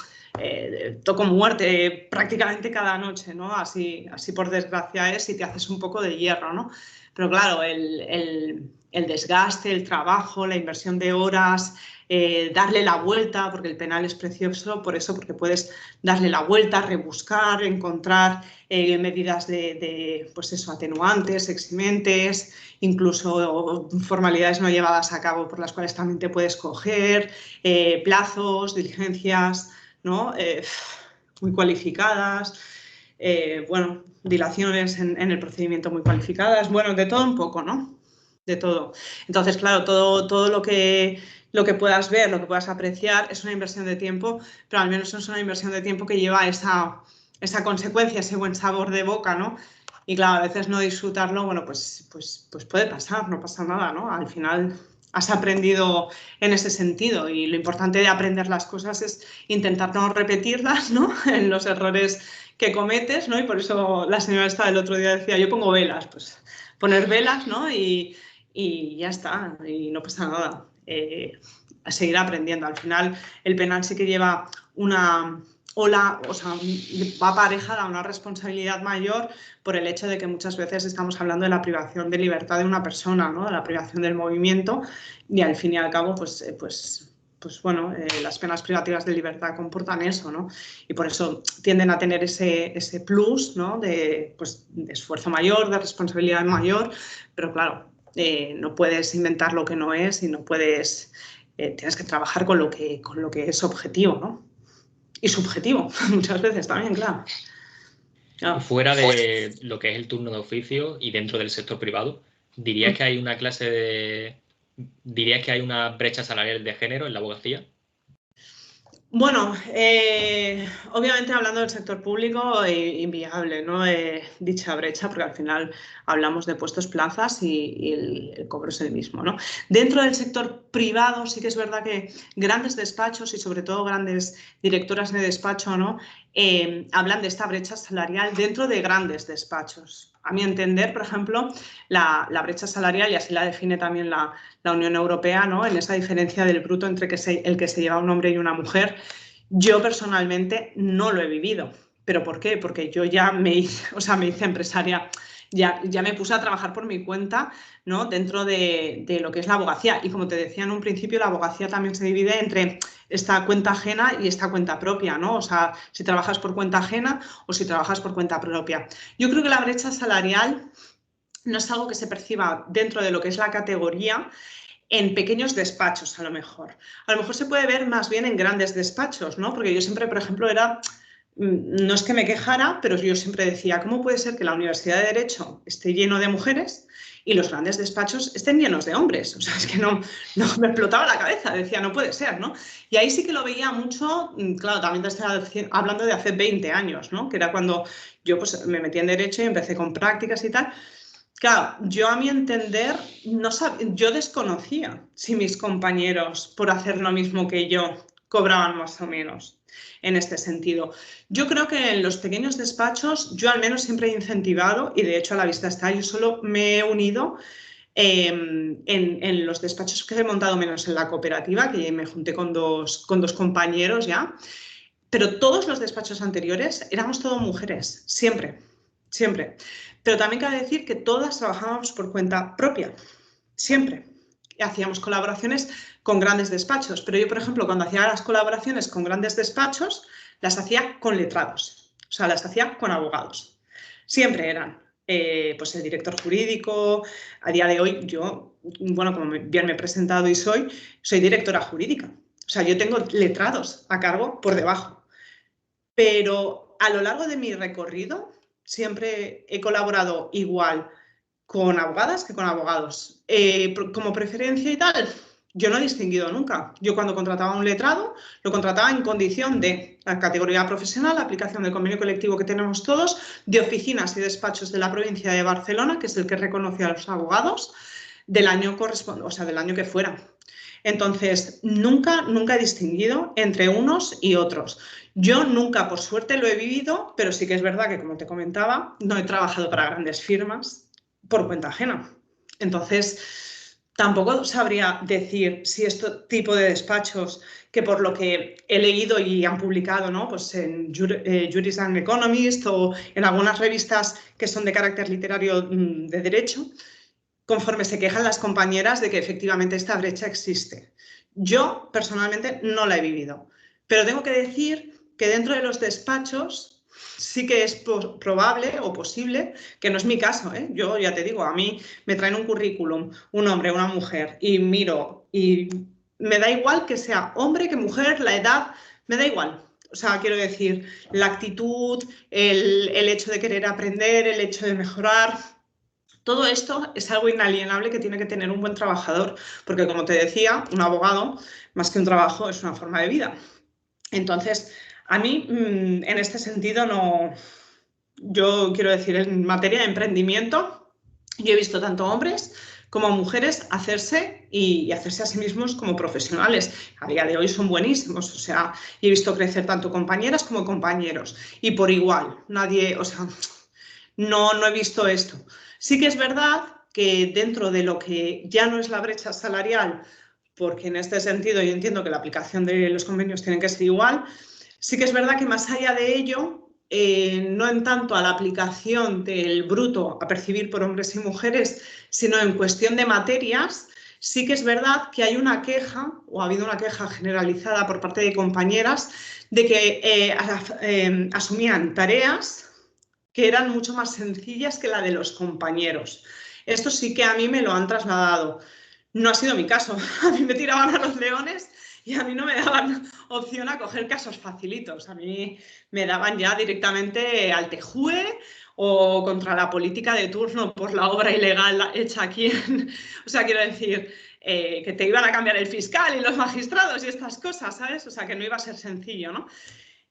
toco muerte prácticamente cada noche, ¿no? Así por desgracia es y te haces un poco de hierro, ¿no? Pero claro, el desgaste, el trabajo, la inversión de horas, darle la vuelta, porque el penal es precioso por eso, porque puedes darle la vuelta, rebuscar, encontrar medidas de pues eso, atenuantes, eximentes, incluso formalidades no llevadas a cabo por las cuales también te puedes coger, plazos, diligencias, ¿no? Muy cualificadas, bueno, dilaciones en el procedimiento muy cualificadas, bueno, de todo un poco, ¿no? De todo. Entonces, claro, todo lo que puedas ver, lo que puedas apreciar es una inversión de tiempo, pero al menos es una inversión de tiempo que lleva esa consecuencia, ese buen sabor de boca, ¿no? Y claro, a veces no disfrutarlo, bueno, pues puede pasar, no pasa nada, ¿no? Al final has aprendido en ese sentido y lo importante de aprender las cosas es intentar no repetirlas, ¿no? En los errores que cometes, ¿no? Y por eso la señora esta del otro día decía, yo pongo velas, pues poner velas, ¿no? Y ya está, y no pasa nada. A seguir aprendiendo. Al final el penal sí que lleva una ola, o sea, va aparejada a una responsabilidad mayor por el hecho de que muchas veces estamos hablando de la privación de libertad de una persona, ¿no? De la privación del movimiento y al fin y al cabo, pues bueno, las penas privativas de libertad comportan eso, ¿no? Y por eso tienden a tener ese plus, ¿no? De esfuerzo mayor, de responsabilidad mayor, pero claro, no puedes inventar lo que no es y no puedes, tienes que trabajar con lo que es objetivo, ¿no? Y subjetivo, muchas veces también, claro. Y fuera de lo que es el turno de oficio y dentro del sector privado, ¿dirías que hay una dirías que hay una brecha salarial de género en la abogacía? Bueno, obviamente hablando del sector público, inviable, ¿no? Dicha brecha, porque al final hablamos de puestos, plazas y el cobro es el mismo, ¿no? Dentro del sector privado sí que es verdad que grandes despachos y sobre todo grandes directoras de despacho, ¿no? Hablan de esta brecha salarial dentro de grandes despachos. A mi entender, por ejemplo, la brecha salarial, y así la define también la Unión Europea, ¿no? En esa diferencia del bruto entre el que se lleva un hombre y una mujer, yo personalmente no lo he vivido. ¿Pero por qué? Porque yo ya me hice empresaria, ya me puse a trabajar por mi cuenta, ¿no? Dentro de lo que es la abogacía. Y como te decía en un principio, la abogacía también se divide entre esta cuenta ajena y esta cuenta propia, ¿no? O sea, si trabajas por cuenta ajena o si trabajas por cuenta propia. Yo creo que la brecha salarial no es algo que se perciba dentro de lo que es la categoría en pequeños despachos, a lo mejor. A lo mejor se puede ver más bien en grandes despachos, ¿no? Porque yo siempre, por ejemplo, era no es que me quejara, pero yo siempre decía, ¿cómo puede ser que la Universidad de Derecho esté lleno de mujeres y los grandes despachos estén llenos de hombres? O sea, es que no me explotaba la cabeza, decía, no puede ser, ¿no? Y ahí sí que lo veía mucho, claro, también te estoy hablando de hace 20 años, ¿no? Que era cuando yo pues, me metí en Derecho y empecé con prácticas y tal. Claro, yo a mi entender, yo desconocía si mis compañeros, por hacer lo mismo que yo, cobraban más o menos en este sentido. Yo creo que en los pequeños despachos, yo al menos siempre he incentivado, y de hecho a la vista está, yo solo me he unido en los despachos que he montado, menos en la cooperativa, que me junté con dos compañeros ya, pero todos los despachos anteriores éramos todas mujeres, siempre, siempre. Pero también cabe decir que todas trabajábamos por cuenta propia, siempre. Hacíamos colaboraciones con grandes despachos, pero yo, por ejemplo, cuando hacía las colaboraciones con grandes despachos, las hacía con letrados, o sea, las hacía con abogados. Siempre eran pues el director jurídico. A día de hoy yo, bueno, como bien me he presentado y soy directora jurídica. O sea, yo tengo letrados a cargo por debajo. Pero a lo largo de mi recorrido siempre he colaborado igual con abogadas que con abogados. Como preferencia y tal, yo no he distinguido nunca. Yo cuando contrataba un letrado, lo contrataba en condición de la categoría profesional, la aplicación del convenio colectivo que tenemos todos, de oficinas y despachos de la provincia de Barcelona, que es el que reconoce a los abogados, del año correspondiente, o sea, del año que fuera. Entonces, nunca he distinguido entre unos y otros. Yo nunca, por suerte, lo he vivido, pero sí que es verdad que, como te comentaba, no he trabajado para grandes firmas por cuenta ajena. Entonces, tampoco sabría decir si este tipo de despachos, que por lo que he leído y han publicado, ¿no? Pues en Juris and Economist o en algunas revistas que son de carácter literario de derecho, conforme se quejan las compañeras de que efectivamente esta brecha existe. Yo, personalmente, no la he vivido, pero tengo que decir que dentro de los despachos sí que es probable o posible, que no es mi caso, ¿eh? Yo ya te digo, a mí me traen un currículum, un hombre, una mujer, y miro, y me da igual que sea hombre, que mujer, la edad, me da igual. O sea, quiero decir, la actitud, el hecho de querer aprender, el hecho de mejorar. Todo esto es algo inalienable que tiene que tener un buen trabajador, porque como te decía, un abogado, más que un trabajo, es una forma de vida. Entonces, a mí, en este sentido, no. Yo quiero decir, en materia de emprendimiento, yo he visto tanto hombres como mujeres hacerse y hacerse a sí mismos como profesionales. A día de hoy son buenísimos, o sea, he visto crecer tanto compañeras como compañeros, y por igual, nadie, o sea, no he visto esto. Sí que es verdad que dentro de lo que ya no es la brecha salarial, porque en este sentido yo entiendo que la aplicación de los convenios tiene que ser igual, sí que es verdad que más allá de ello, no en tanto a la aplicación del bruto a percibir por hombres y mujeres, sino en cuestión de materias, sí que es verdad que hay una queja, o ha habido una queja generalizada por parte de compañeras, de que asumían tareas que eran mucho más sencillas que la de los compañeros. Esto sí que a mí me lo han trasladado. No ha sido mi caso. A mí me tiraban a los leones y a mí no me daban opción a coger casos facilitos. A mí me daban ya directamente al TJUE o contra la política de turno por la obra ilegal hecha aquí. O sea, quiero decir, que te iban a cambiar el fiscal y los magistrados y estas cosas, ¿sabes? O sea, que no iba a ser sencillo, ¿no?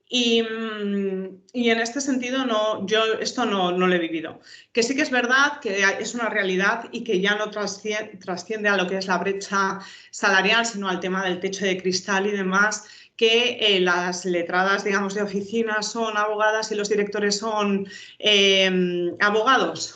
Y en este sentido yo esto no lo he vivido. Que sí que es verdad que es una realidad y que ya no trasciende a lo que es la brecha salarial, sino al tema del techo de cristal y demás, que las letradas, digamos, de oficina son abogadas y los directores son abogados.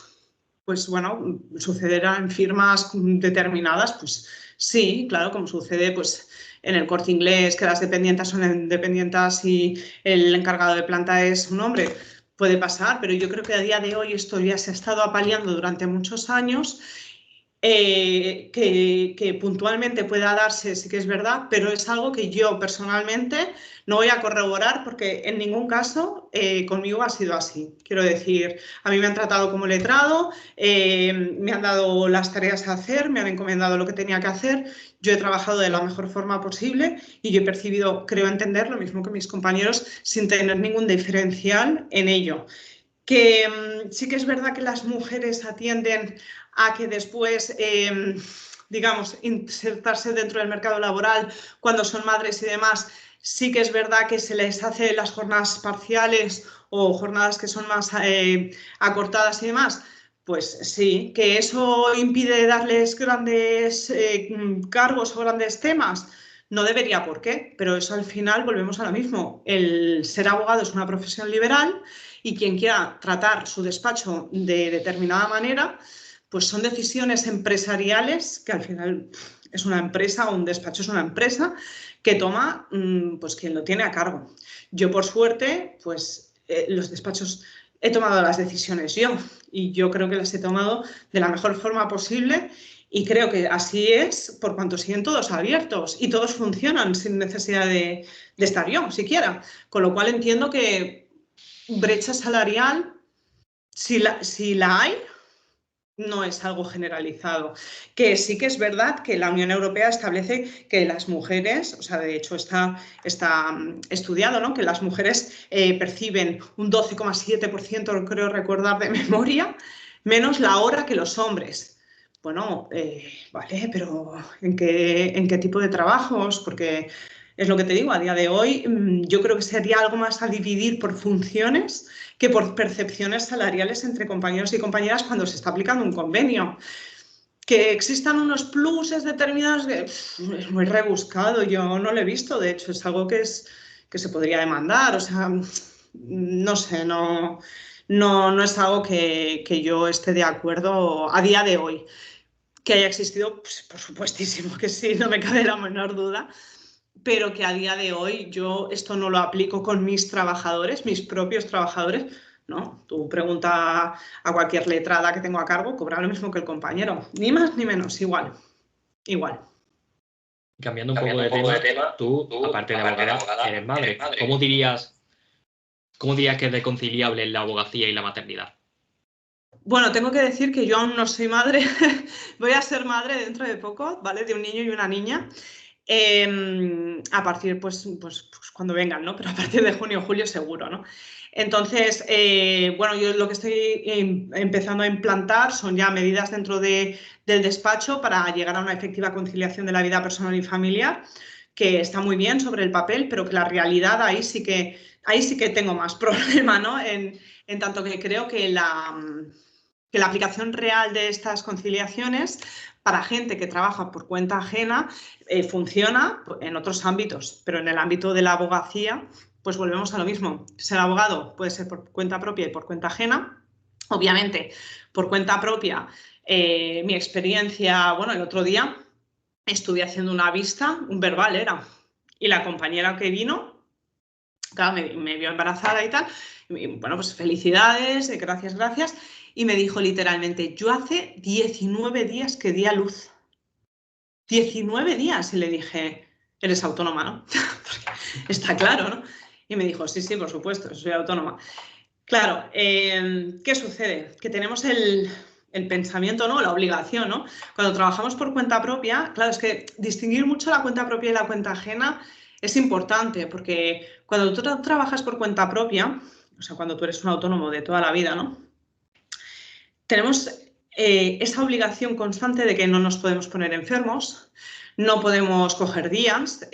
Pues bueno, sucederá en firmas determinadas, pues sí, claro, como sucede pues en el Corte Inglés, que las dependientas son independientes y el encargado de planta es un hombre. Puede pasar, pero yo creo que a día de hoy esto ya se ha estado apaleando durante muchos años que puntualmente pueda darse, sí que es verdad, pero es algo que yo personalmente no voy a corroborar porque en ningún caso conmigo ha sido así. Quiero decir, a mí me han tratado como letrado, me han dado las tareas a hacer, me han encomendado lo que tenía que hacer, yo he trabajado de la mejor forma posible y yo he percibido, creo entender, lo mismo que mis compañeros, sin tener ningún diferencial en ello. Que sí que es verdad que las mujeres atienden a que después, digamos, insertarse dentro del mercado laboral cuando son madres y demás, sí que es verdad que se les hace las jornadas parciales o jornadas que son más acortadas y demás. Pues sí, que eso impide darles grandes cargos o grandes temas. No debería por qué, pero eso al final volvemos a lo mismo. El ser abogado es una profesión liberal y quien quiera tratar su despacho de determinada manera, pues son decisiones empresariales que al final es una empresa o un despacho es una empresa que toma pues quien lo tiene a cargo. Yo por suerte, pues los despachos he tomado las decisiones yo y yo creo que las he tomado de la mejor forma posible y creo que así es por cuanto siguen todos abiertos y todos funcionan sin necesidad de estar yo siquiera. Con lo cual entiendo que brecha salarial, si la hay, no es algo generalizado. Que sí que es verdad que la Unión Europea establece que las mujeres, o sea, de hecho está estudiado, ¿no?, que las mujeres perciben un 12,7%, creo recordar de memoria, menos la hora que los hombres. Bueno, vale, pero ¿en qué tipo de trabajos? Porque es lo que te digo, a día de hoy yo creo que sería algo más a dividir por funciones que por percepciones salariales entre compañeros y compañeras cuando se está aplicando un convenio. Que existan unos pluses determinados, es muy rebuscado, yo no lo he visto, de hecho es algo que se podría demandar, o sea, no sé, no es algo que yo esté de acuerdo a día de hoy. Que haya existido, pues, por supuestísimo que sí, no me cabe la menor duda, pero que a día de hoy yo esto no lo aplico con mis trabajadores, mis propios trabajadores. No, tú pregunta a cualquier letrada que tengo a cargo, cobra lo mismo que el compañero, ni más ni menos, igual, igual. Cambiando un poco de tema, tú, aparte de abogada, eres madre. ¿Cómo dirías que es reconciliable la abogacía y la maternidad? Bueno, tengo que decir que yo aún no soy madre, voy a ser madre dentro de poco, ¿vale? De un niño y una niña. A partir, pues cuando vengan, ¿no? Pero a partir de junio o julio seguro, ¿no? Entonces, bueno, yo lo que estoy empezando a implantar son ya medidas dentro del despacho para llegar a una efectiva conciliación de la vida personal y familiar, que está muy bien sobre el papel, pero que la realidad ahí sí que tengo más problema, ¿no? En tanto que creo que la aplicación real de estas conciliaciones para gente que trabaja por cuenta ajena funciona en otros ámbitos, pero en el ámbito de la abogacía, pues volvemos a lo mismo. Ser abogado puede ser por cuenta propia y por cuenta ajena. Obviamente, por cuenta propia, mi experiencia, bueno, el otro día estuve haciendo una vista, un verbal era, y la compañera que vino, claro, me vio embarazada y tal, y, bueno, pues felicidades, gracias, y me dijo literalmente, yo hace 19 días que di a luz. 19 días. Y le dije, eres autónoma, ¿no? Está claro, ¿no? Y me dijo, sí, por supuesto, soy autónoma. Claro, ¿qué sucede? Que tenemos el pensamiento, ¿no? La obligación, ¿no? Cuando trabajamos por cuenta propia, claro, es que distinguir mucho la cuenta propia y la cuenta ajena es importante, porque cuando tú trabajas por cuenta propia, o sea, cuando tú eres un autónomo de toda la vida, ¿no? Tenemos esa obligación constante de que no nos podemos poner enfermos, no podemos coger días,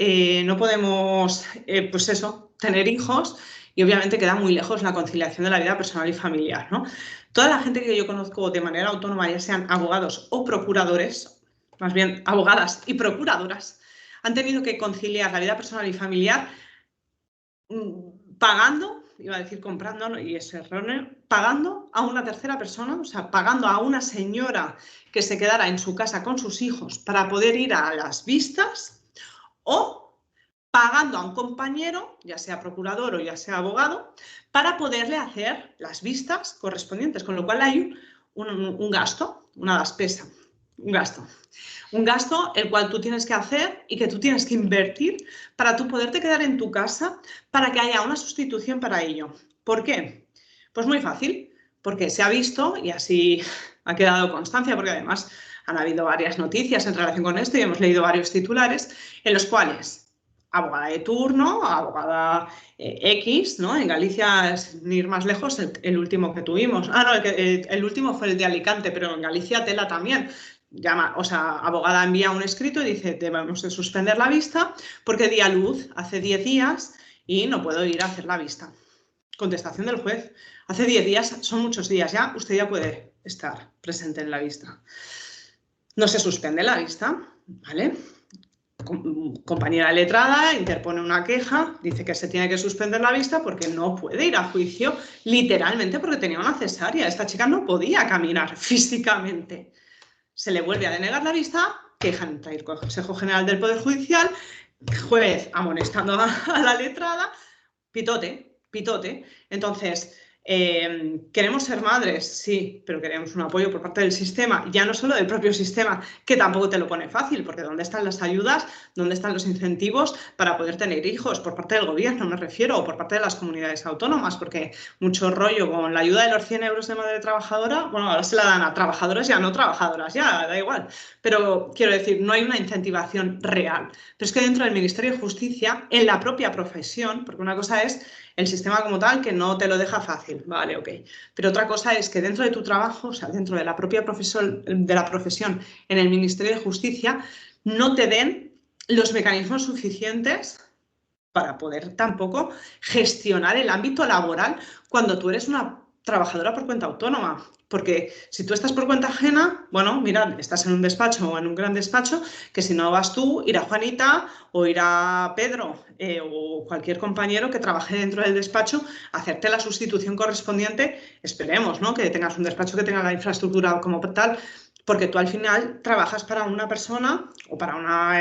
no podemos, pues eso, tener hijos y obviamente queda muy lejos la conciliación de la vida personal y familiar, ¿no? Toda la gente que yo conozco de manera autónoma, ya sean abogados o procuradores, más bien abogadas y procuradoras, han tenido que conciliar la vida personal y familiar pagando, iba a decir comprando, ¿no? Y es erróneo, pagando a una tercera persona, o sea, pagando a una señora que se quedara en su casa con sus hijos para poder ir a las vistas, o pagando a un compañero, ya sea procurador o ya sea abogado, para poderle hacer las vistas correspondientes, con lo cual hay un gasto, una despesa. Un gasto. Un gasto el cual tú tienes que hacer y que tú tienes que invertir para tú poderte quedar en tu casa para que haya una sustitución para ello. ¿Por qué? Pues muy fácil, porque se ha visto y así ha quedado constancia, porque además han habido varias noticias en relación con esto y hemos leído varios titulares en los cuales abogada de turno, abogada X, ¿no? En Galicia, sin ir más lejos, el último que tuvimos. Ah, no, el último fue el de Alicante, pero en Galicia tela también. Llama, o sea, abogada envía un escrito y dice, debemos de suspender la vista porque di a luz hace 10 días y no puedo ir a hacer la vista. Contestación del juez. Hace 10 días, son muchos días ya, usted ya puede estar presente en la vista. No se suspende la vista, ¿vale? Compañera letrada interpone una queja, dice que se tiene que suspender la vista porque no puede ir a juicio, literalmente porque tenía una cesárea. Esta chica no podía caminar físicamente. Se le vuelve a denegar la vista, queja en el Consejo General del Poder Judicial, juez amonestando a la letrada, pitote, pitote. Entonces, ¿queremos ser madres? Sí, pero queremos un apoyo por parte del sistema, ya no solo del propio sistema, que tampoco te lo pone fácil, porque ¿dónde están las ayudas? ¿Dónde están los incentivos para poder tener hijos? Por parte del gobierno, me refiero, o por parte de las comunidades autónomas, porque mucho rollo con la ayuda de los 100 euros de madre trabajadora, bueno, ahora se la dan a trabajadoras y a no trabajadoras, ya, da igual. Pero quiero decir, no hay una incentivación real. Pero es que dentro del Ministerio de Justicia, en la propia profesión, porque una cosa es el sistema como tal, que no te lo deja fácil, vale, ok. Pero otra cosa es que dentro de tu trabajo, o sea, dentro de la propia profesión en el Ministerio de Justicia, no te den los mecanismos suficientes para poder tampoco gestionar el ámbito laboral cuando tú eres una trabajadora por cuenta autónoma. Porque si tú estás por cuenta ajena, bueno, mira, estás en un despacho o en un gran despacho, que si no vas tú, irá Juanita o irá Pedro o cualquier compañero que trabaje dentro del despacho a hacerte la sustitución correspondiente. Esperemos, ¿no? Que tengas un despacho que tenga la infraestructura como tal, porque tú al final trabajas para una persona o para una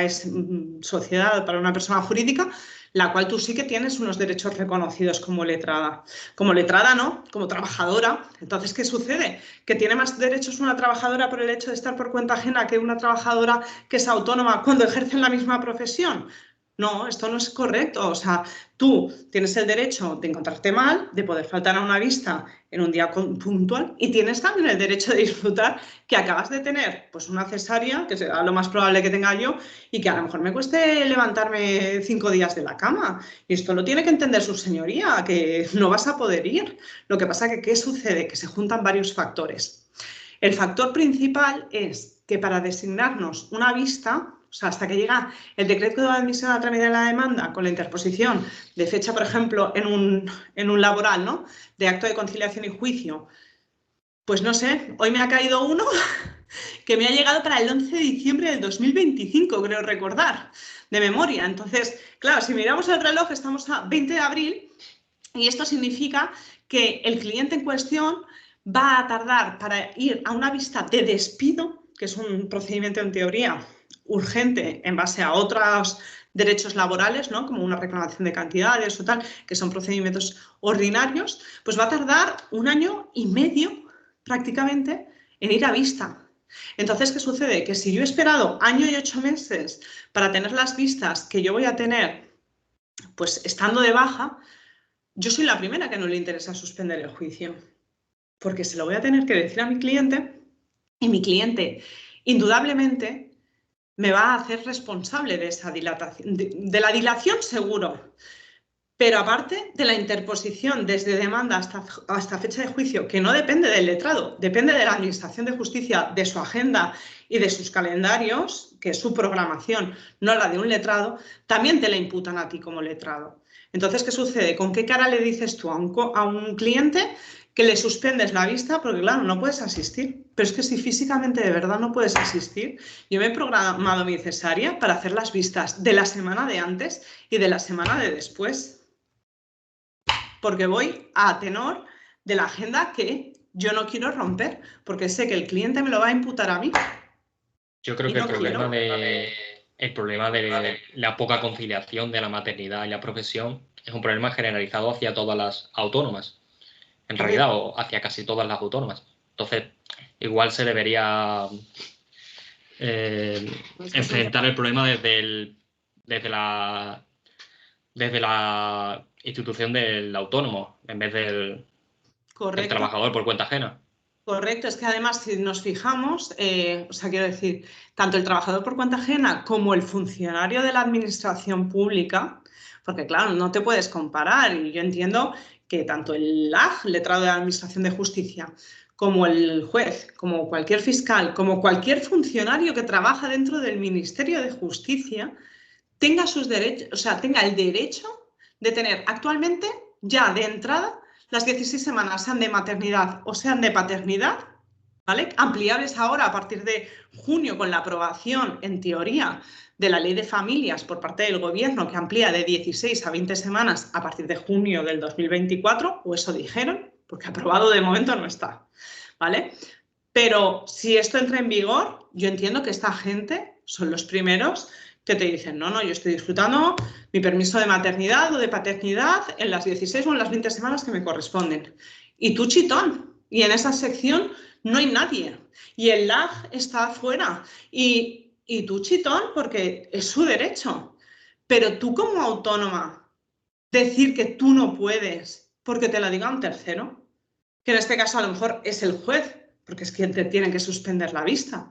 sociedad, para una persona jurídica, la cual tú sí que tienes unos derechos reconocidos como letrada. Como letrada, ¿no? Como trabajadora. Entonces, ¿qué sucede? ¿Que tiene más derechos una trabajadora por el hecho de estar por cuenta ajena que una trabajadora que es autónoma cuando ejercen la misma profesión? No, esto no es correcto. O sea, tú tienes el derecho de encontrarte mal, de poder faltar a una vista en un día puntual y tienes también el derecho de disfrutar que acabas de tener pues una cesárea, que será lo más probable que tenga yo, y que a lo mejor me cueste levantarme 5 días de la cama. Y esto lo tiene que entender su señoría, que no vas a poder ir. Lo que pasa que, ¿qué sucede? Que se juntan varios factores. El factor principal es que para designarnos una vista, o sea, hasta que llega el decreto de admisión a trámite de la demanda con la interposición de fecha, por ejemplo, en un laboral, ¿no? De acto de conciliación y juicio, pues no sé, hoy me ha caído uno que me ha llegado para el 11 de diciembre del 2025, creo recordar, de memoria. Entonces, claro, si miramos el reloj, estamos a 20 de abril y esto significa que el cliente en cuestión va a tardar para ir a una vista de despido, que es un procedimiento en teoría urgente en base a otros derechos laborales, ¿no? Como una reclamación de cantidades o tal, que son procedimientos ordinarios, pues va a tardar 1 año y medio prácticamente en ir a vista. Entonces, ¿qué sucede? Que si yo he esperado 1 año y 8 meses para tener las vistas que yo voy a tener, pues estando de baja, yo soy la primera que no le interesa suspender el juicio, porque se lo voy a tener que decir a mi cliente y mi cliente, indudablemente, me va a hacer responsable de esa dilatación, de la dilación seguro, pero aparte de la interposición desde demanda hasta fecha de juicio, que no depende del letrado, depende de la Administración de Justicia, de su agenda y de sus calendarios, que es su programación, no la de un letrado, también te la imputan a ti como letrado. Entonces, ¿qué sucede? ¿Con qué cara le dices tú a un cliente que le suspendes la vista? Porque claro, no puedes asistir. Pero es que si físicamente de verdad no puedes asistir, yo me he programado mi cesárea para hacer las vistas de la semana de antes y de la semana de después, porque voy a tenor de la agenda que yo no quiero romper, porque sé que el cliente me lo va a imputar a mí. Yo creo que el problema de la poca conciliación de la maternidad y la profesión es un problema generalizado hacia todas las autónomas, en realidad, o hacia casi todas las autónomas. Entonces, igual se debería enfrentar el problema desde la institución del autónomo en vez del trabajador por cuenta ajena. Correcto, es que además si nos fijamos, o sea, quiero decir, tanto el trabajador por cuenta ajena como el funcionario de la administración pública, porque claro, no te puedes comparar y yo entiendo que tanto el LAJ, letrado de la Administración de Justicia, como el juez, como cualquier fiscal, como cualquier funcionario que trabaja dentro del Ministerio de Justicia, tenga sus derechos, o sea, tenga el derecho de tener actualmente ya de entrada las 16 semanas, sean de maternidad o sean de paternidad, ¿vale? Ampliables ahora a partir de junio con la aprobación, en teoría, de la ley de familias por parte del gobierno que amplía de 16 a 20 semanas a partir de junio del 2024, o eso dijeron, porque aprobado de momento no está, ¿vale? Pero si esto entra en vigor, yo entiendo que esta gente son los primeros que te dicen, no, yo estoy disfrutando mi permiso de maternidad o de paternidad en las 16 o en las 20 semanas que me corresponden. Y tú, chitón, y en esa sección no hay nadie. Y el LAG está afuera. Y tú, chitón, porque es su derecho. Pero tú como autónoma, decir que tú no puedes porque te lo diga un tercero, que en este caso a lo mejor es el juez, porque es quien te tiene que suspender la vista,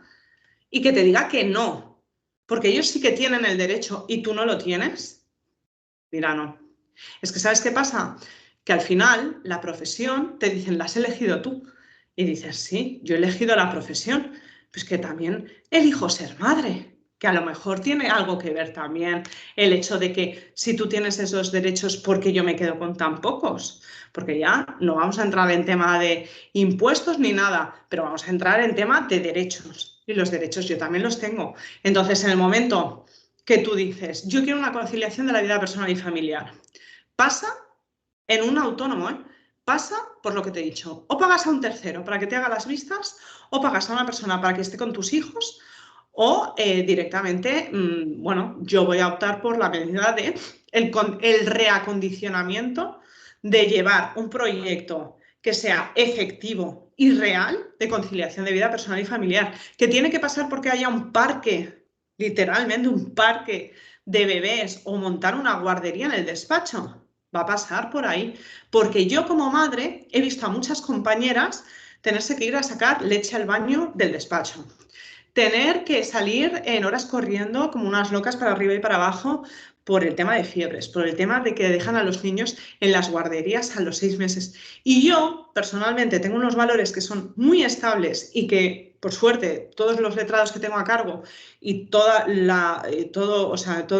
y que te diga que no, porque ellos sí que tienen el derecho y tú no lo tienes, mira, no. Es que ¿sabes qué pasa? Que al final la profesión te dicen, la has elegido tú. Y dices, sí, yo he elegido la profesión, pues que también elijo ser madre, que a lo mejor tiene algo que ver también el hecho de que si tú tienes esos derechos, ¿por qué yo me quedo con tan pocos? Porque ya no vamos a entrar en tema de impuestos ni nada, pero vamos a entrar en tema de derechos. Y los derechos yo también los tengo. Entonces, en el momento que tú dices, yo quiero una conciliación de la vida personal y familiar, pasa en un autónomo, pasa por lo que te he dicho. O pagas a un tercero para que te haga las vistas, o pagas a una persona para que esté con tus hijos, o directamente, bueno, yo voy a optar por la medida de el reacondicionamiento de llevar un proyecto que sea efectivo y real de conciliación de vida personal y familiar, que tiene que pasar porque haya un parque, literalmente un parque de bebés o montar una guardería en el despacho. Va a pasar por ahí, porque yo como madre he visto a muchas compañeras tenerse que ir a sacar leche al baño del despacho, tener que salir en horas corriendo como unas locas para arriba y para abajo por el tema de fiebres, por el tema de que dejan a los niños en las guarderías a los 6 meses. Y yo, personalmente, tengo unos valores que son muy estables y que, por suerte, todos los letrados que tengo a cargo y todo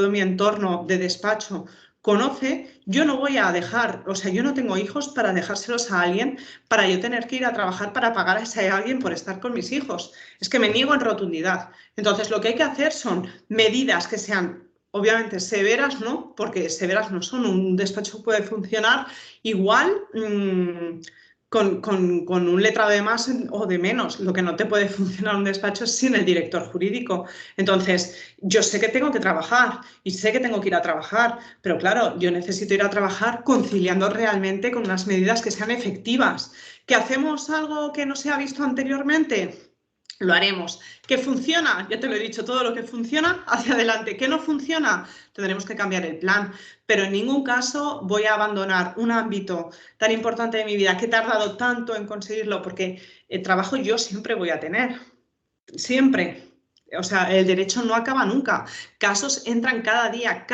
mi entorno de despacho conoce, yo no voy a dejar, o sea, yo no tengo hijos para dejárselos a alguien, para yo tener que ir a trabajar para pagar a ese alguien por estar con mis hijos. Es que me niego en rotundidad. Entonces, lo que hay que hacer son medidas que sean, obviamente, severas, ¿no? Porque severas no son. Un despacho puede funcionar igual con un letrado de más o de menos. Lo que no te puede funcionar un despacho es sin el director jurídico. Entonces, yo sé que tengo que trabajar y sé que tengo que ir a trabajar, pero claro, yo necesito ir a trabajar conciliando realmente con unas medidas que sean efectivas. ¿Que hacemos algo que no se ha visto anteriormente? Lo haremos. ¿Qué funciona? Ya te lo he dicho, todo lo que funciona, hacia adelante. ¿Qué no funciona? Tendremos que cambiar el plan. Pero en ningún caso voy a abandonar un ámbito tan importante de mi vida que he tardado tanto en conseguirlo, porque el trabajo yo siempre voy a tener. Siempre. O sea, el derecho no acaba nunca. Casos entran cada día,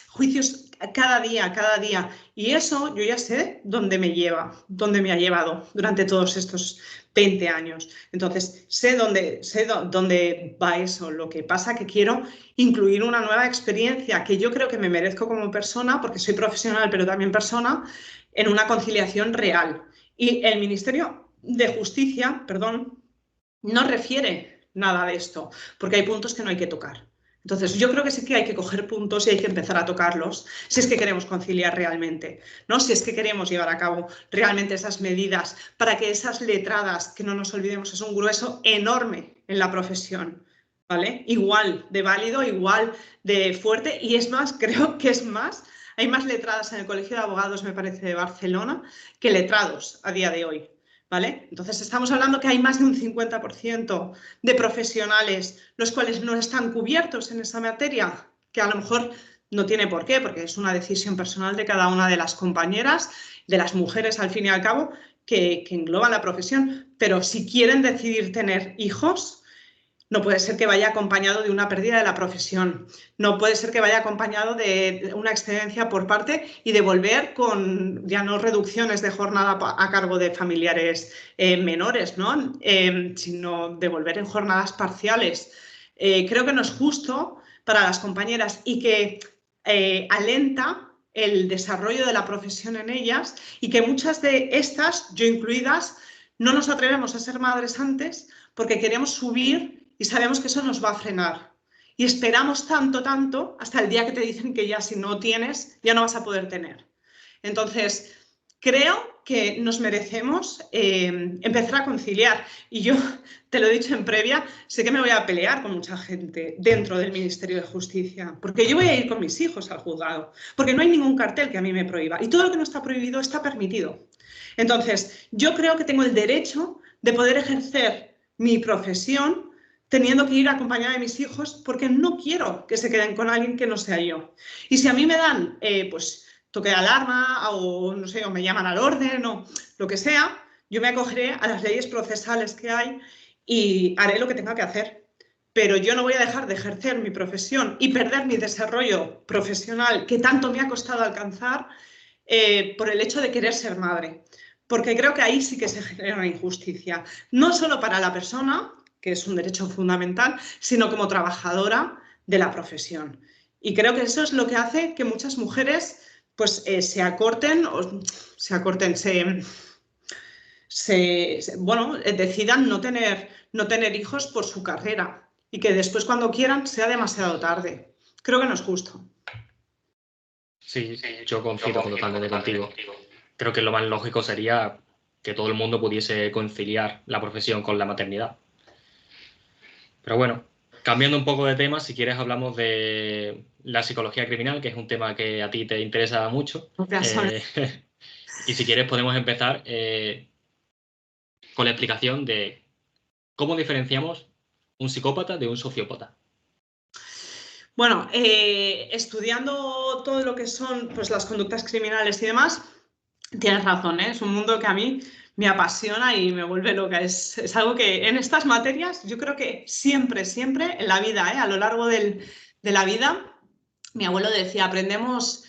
juicios cada día. Y eso yo ya sé dónde me lleva, dónde me ha llevado durante todos estos 20 años. Entonces, sé dónde va eso. Lo que pasa es que quiero incluir una nueva experiencia que yo creo que me merezco como persona, porque soy profesional, pero también persona, en una conciliación real. Y el Ministerio de Justicia, perdón, no refiere nada de esto, porque hay puntos que no hay que tocar. Entonces, yo creo que sí que hay que coger puntos y hay que empezar a tocarlos si es que queremos conciliar realmente, ¿no? Si es que queremos llevar a cabo realmente esas medidas para que esas letradas, que no nos olvidemos, es un grueso enorme en la profesión, ¿vale? Igual de válido, igual de fuerte, y es más, creo que es más, hay más letradas en el Colegio de Abogados, me parece, de Barcelona, que letrados a día de hoy. ¿vale? Entonces, estamos hablando que hay más de un 50% de profesionales los cuales no están cubiertos en esa materia, que a lo mejor no tiene por qué, porque es una decisión personal de cada una de las compañeras, de las mujeres al fin y al cabo, que engloban la profesión, pero si quieren decidir tener hijos, no puede ser que vaya acompañado de una pérdida de la profesión, no puede ser que vaya acompañado de una excedencia por parte y de volver con ya no reducciones de jornada a cargo de familiares menores, ¿no? Sino de volver en jornadas parciales. Creo que no es justo para las compañeras y que alenta el desarrollo de la profesión en ellas y que muchas de estas, yo incluidas, no nos atrevemos a ser madres antes porque queremos subir y sabemos que eso nos va a frenar. Y esperamos tanto, tanto, hasta el día que te dicen que ya si no tienes, ya no vas a poder tener. Entonces, creo que nos merecemos empezar a conciliar. Y yo, te lo he dicho en previa, sé que me voy a pelear con mucha gente dentro del Ministerio de Justicia, porque yo voy a ir con mis hijos al juzgado, porque no hay ningún cartel que a mí me prohíba. Y todo lo que no está prohibido está permitido. Entonces, yo creo que tengo el derecho de poder ejercer mi profesión teniendo que ir acompañada de mis hijos porque no quiero que se queden con alguien que no sea yo. Y si a mí me dan, pues, toque de alarma o, no sé, o me llaman al orden o lo que sea, yo me acogeré a las leyes procesales que hay y haré lo que tenga que hacer. Pero yo no voy a dejar de ejercer mi profesión y perder mi desarrollo profesional que tanto me ha costado alcanzar por el hecho de querer ser madre. Porque creo que ahí sí que se genera una injusticia, no solo para la persona, que es un derecho fundamental, sino como trabajadora de la profesión. Y creo que eso es lo que hace que muchas mujeres pues se acorten, bueno, decidan no tener hijos por su carrera y que después cuando quieran sea demasiado tarde. Creo que no es justo. Sí, yo coincido totalmente contigo. Creo que lo más lógico sería que todo el mundo pudiese conciliar la profesión con la maternidad. Pero bueno, cambiando un poco de tema, si quieres hablamos de la psicología criminal, que es un tema que a ti te interesa mucho. Y si quieres podemos empezar con la explicación de cómo diferenciamos un psicópata de un sociópata. Bueno, estudiando todo lo que son pues, las conductas criminales y demás, tienes razón, ¿eh? Es un mundo que a mí me apasiona y me vuelve loca. Es algo que en estas materias yo creo que siempre, siempre en la vida, a lo largo de la vida, mi abuelo decía, aprendemos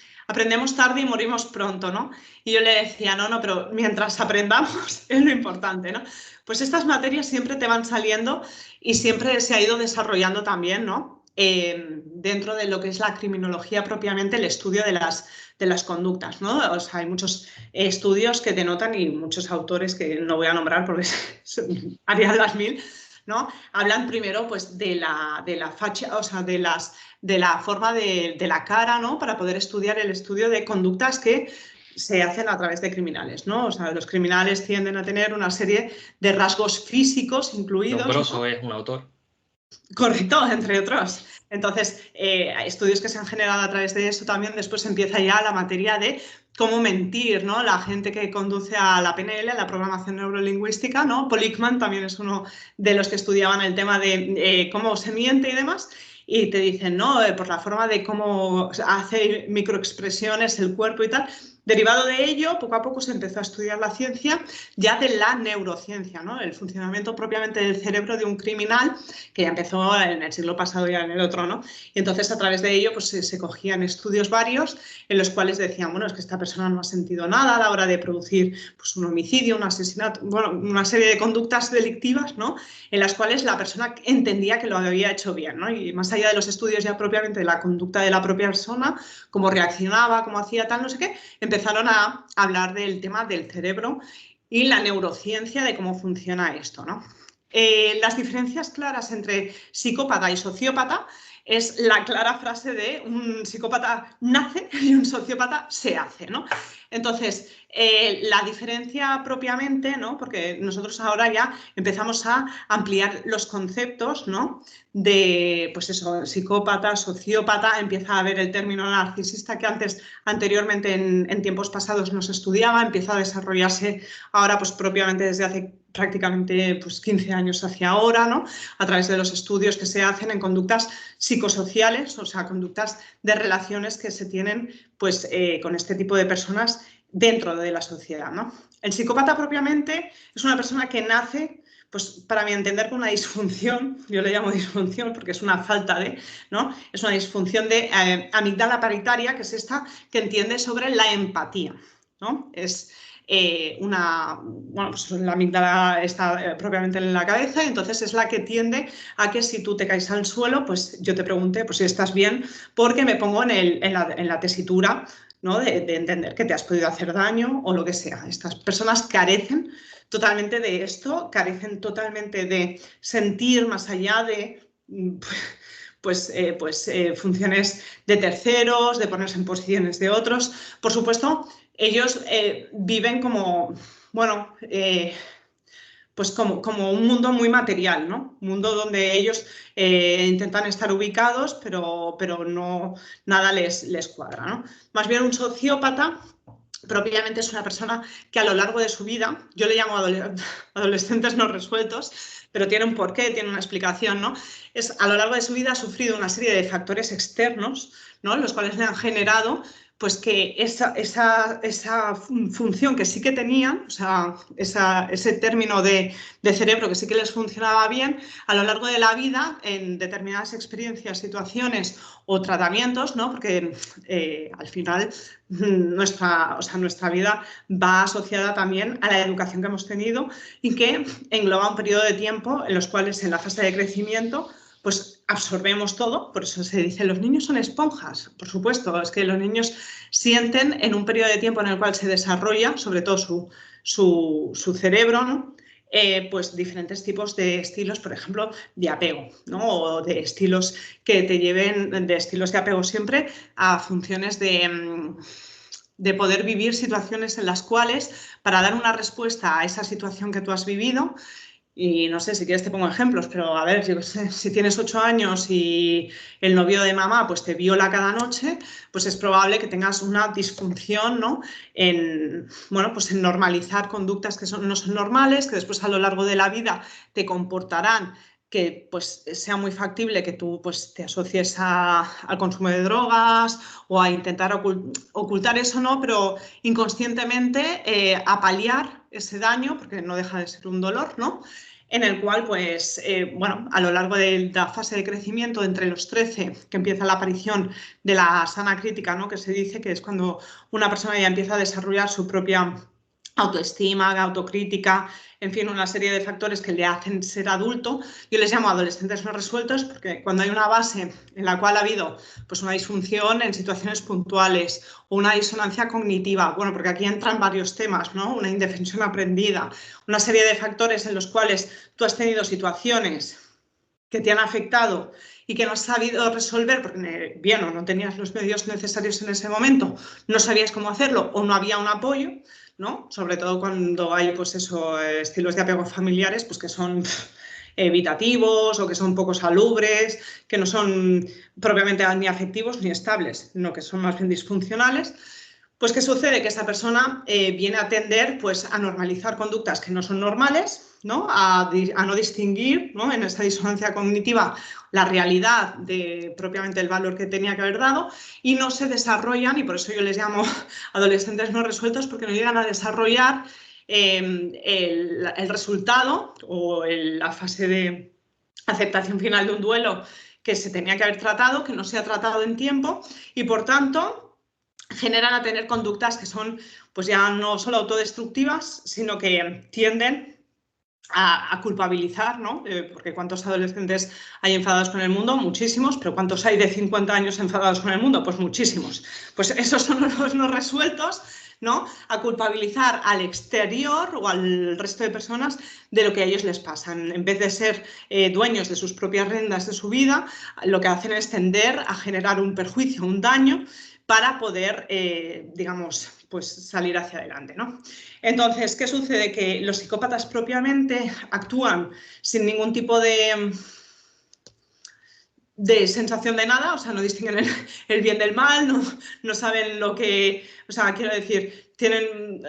tarde y morimos pronto, ¿no? Y yo le decía, no, pero mientras aprendamos es lo importante, ¿no? Pues estas materias siempre te van saliendo y siempre se ha ido desarrollando también, ¿no? Dentro de lo que es la criminología propiamente, el estudio de las conductas, ¿no? O sea, hay muchos estudios que denotan y muchos autores que no voy a nombrar porque harían las mil, ¿no? Hablan primero pues de la facha, o sea, de la forma de la cara, ¿no? Para poder estudiar el estudio de conductas que se hacen a través de criminales, ¿no? O sea, los criminales tienden a tener una serie de rasgos físicos incluidos. Lombroso, ¿no? Es un autor. Correcto, entre otros. Entonces, estudios que se han generado a través de eso también, después empieza ya la materia de cómo mentir, ¿no? La gente que conduce a la PNL, a la programación neurolingüística, ¿no? Paul Ekman también es uno de los que estudiaban el tema de cómo se miente y demás, y te dicen, ¿no? Por la forma de cómo hace microexpresiones el cuerpo y tal. Derivado de ello, poco a poco se empezó a estudiar la ciencia ya de la neurociencia, ¿no? El funcionamiento propiamente del cerebro de un criminal, que ya empezó en el siglo pasado y en el otro, ¿no? Y entonces a través de ello pues, se cogían estudios varios en los cuales decían, bueno, es que esta persona no ha sentido nada a la hora de producir pues, un homicidio, un asesinato, bueno, una serie de conductas delictivas, ¿no? En las cuales la persona entendía que lo había hecho bien, ¿no? Y más allá de los estudios ya propiamente de la conducta de la propia persona, cómo reaccionaba, cómo hacía tal, no sé qué, empezaron a hablar del tema del cerebro y la neurociencia de cómo funciona esto, ¿no? Las diferencias claras entre psicópata y sociópata es la clara frase de un psicópata nace y un sociópata se hace, ¿no? Entonces, la diferencia propiamente, ¿no? Porque nosotros ahora ya empezamos a ampliar los conceptos, ¿no? De, pues eso, psicópata, sociópata, empieza a haber el término narcisista que anteriormente en tiempos pasados no se estudiaba, empieza a desarrollarse ahora pues propiamente desde hace prácticamente pues, 15 años hacia ahora, ¿no? A través de los estudios que se hacen en conductas psicosociales, o sea, conductas de relaciones que se tienen pues, con este tipo de personas dentro de la sociedad, ¿no? El psicópata propiamente es una persona que nace, pues para mi entender, con una disfunción, yo le llamo disfunción porque es una falta de, ¿no? Es una disfunción de amígdala paritaria, que es esta que entiende sobre la empatía, ¿no? Es bueno, pues la amígdala está propiamente en la cabeza y entonces es la que tiende a que si tú te caes al suelo, pues yo te pregunte pues si estás bien, porque me pongo en la tesitura, ¿no? de entender que te has podido hacer daño o lo que sea. Estas personas carecen totalmente de esto, carecen totalmente de sentir más allá de funciones de terceros, de ponerse en posiciones de otros. Por supuesto, ellos viven como, bueno, pues como un mundo muy material, ¿no? Un mundo donde ellos intentan estar ubicados, pero no, nada les cuadra, ¿no? Más bien un sociópata propiamente es una persona que a lo largo de su vida, yo le llamo adolescentes no resueltos, pero tiene un porqué, tiene una explicación, ¿no? A lo largo de su vida ha sufrido una serie de factores externos, ¿no? Los cuales le han generado pues que esa función que sí que tenían, o sea, ese término de cerebro que sí que les funcionaba bien, a lo largo de la vida, en determinadas experiencias, situaciones o tratamientos, ¿no? Porque al final nuestra vida va asociada también a la educación que hemos tenido y que engloba un periodo de tiempo en los cuales en la fase de crecimiento pues absorbemos todo, por eso se dice los niños son esponjas, por supuesto, es que los niños sienten en un periodo de tiempo en el cual se desarrolla sobre todo su cerebro, ¿no? Pues diferentes tipos de estilos, por ejemplo, de apego, ¿no? O de estilos que te lleven, de estilos de apego siempre a funciones de poder vivir situaciones en las cuales, para dar una respuesta a esa situación que tú has vivido, y no sé, si quieres te pongo ejemplos, pero a ver, yo sé, si tienes 8 años y el novio de mamá pues te viola cada noche, pues es probable que tengas una disfunción, ¿no? Bueno, pues en normalizar conductas que no son normales, que después a lo largo de la vida te comportarán que pues sea muy factible que tú pues te asocies al consumo de drogas o a intentar ocultar eso, ¿no? Pero inconscientemente a paliar ese daño, porque no deja de ser un dolor, ¿no? En el cual, pues, bueno, a lo largo de la fase de crecimiento, entre los 13, que empieza la aparición de la sana crítica, ¿no? Que se dice que es cuando una persona ya empieza a desarrollar su propia autoestima, autocrítica, en fin, una serie de factores que le hacen ser adulto. Yo les llamo adolescentes no resueltos porque cuando hay una base en la cual ha habido pues, una disfunción en situaciones puntuales o una disonancia cognitiva, bueno, porque aquí entran varios temas, ¿no? Una indefensión aprendida, una serie de factores en los cuales tú has tenido situaciones que te han afectado y que no has sabido resolver porque bien o no tenías los medios necesarios en ese momento, no sabías cómo hacerlo o no había un apoyo, ¿no? Sobre todo cuando hay pues eso, estilos de apego familiares pues que son evitativos o que son poco salubres, que no son propiamente ni afectivos ni estables, sino que son más bien disfuncionales. Pues ¿qué sucede? Que esa persona viene a tender pues, a normalizar conductas que no son normales, ¿no? A no distinguir, ¿no? En esa disonancia cognitiva la realidad de propiamente el valor que tenía que haber dado y no se desarrollan, y por eso yo les llamo adolescentes no resueltos, porque no llegan a desarrollar el resultado o la fase de aceptación final de un duelo que se tenía que haber tratado, que no se ha tratado en tiempo y por tanto generan a tener conductas que son pues ya no solo autodestructivas, sino que tienden a culpabilizar, ¿no? Porque ¿cuántos adolescentes hay enfadados con el mundo? Muchísimos, pero ¿cuántos hay de 50 años enfadados con el mundo? Pues muchísimos. Pues esos son los no resueltos, ¿no? A culpabilizar al exterior o al resto de personas de lo que a ellos les pasa. En vez de ser dueños de sus propias riendas de su vida, lo que hacen es tender a generar un perjuicio, un daño, para poder, digamos, pues salir hacia adelante, ¿no? Entonces, ¿qué sucede? Que los psicópatas propiamente actúan sin ningún tipo de sensación de nada, o sea, no distinguen el bien del mal, no saben lo que, o sea, quiero decir, tienen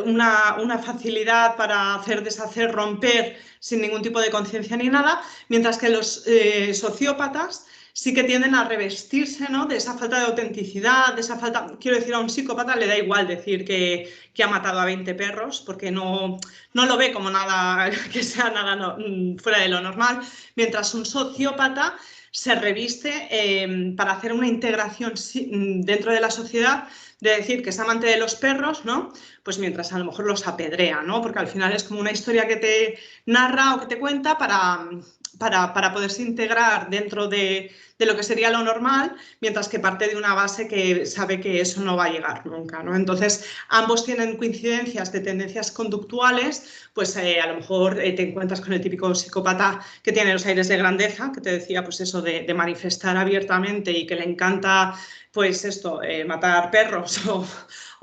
una facilidad para hacer, deshacer, romper sin ningún tipo de conciencia ni nada, mientras que los sociópatas sí que tienden a revestirse, ¿no?, de esa falta de autenticidad, de esa falta, quiero decir, a un psicópata le da igual decir que ha matado a 20 perros, porque no lo ve como nada que sea nada fuera de lo normal, mientras un sociópata se reviste para hacer una integración dentro de la sociedad, de decir que es amante de los perros, ¿no? Pues mientras a lo mejor los apedrea, ¿no? Porque al final es como una historia que te narra o que te cuenta para poderse integrar dentro de lo que sería lo normal, mientras que parte de una base que sabe que eso no va a llegar nunca, ¿no? Entonces, ambos tienen coincidencias de tendencias conductuales, pues a lo mejor te encuentras con el típico psicópata que tiene los aires de grandeza, que te decía, pues eso, de manifestar abiertamente y que le encanta, pues esto, matar perros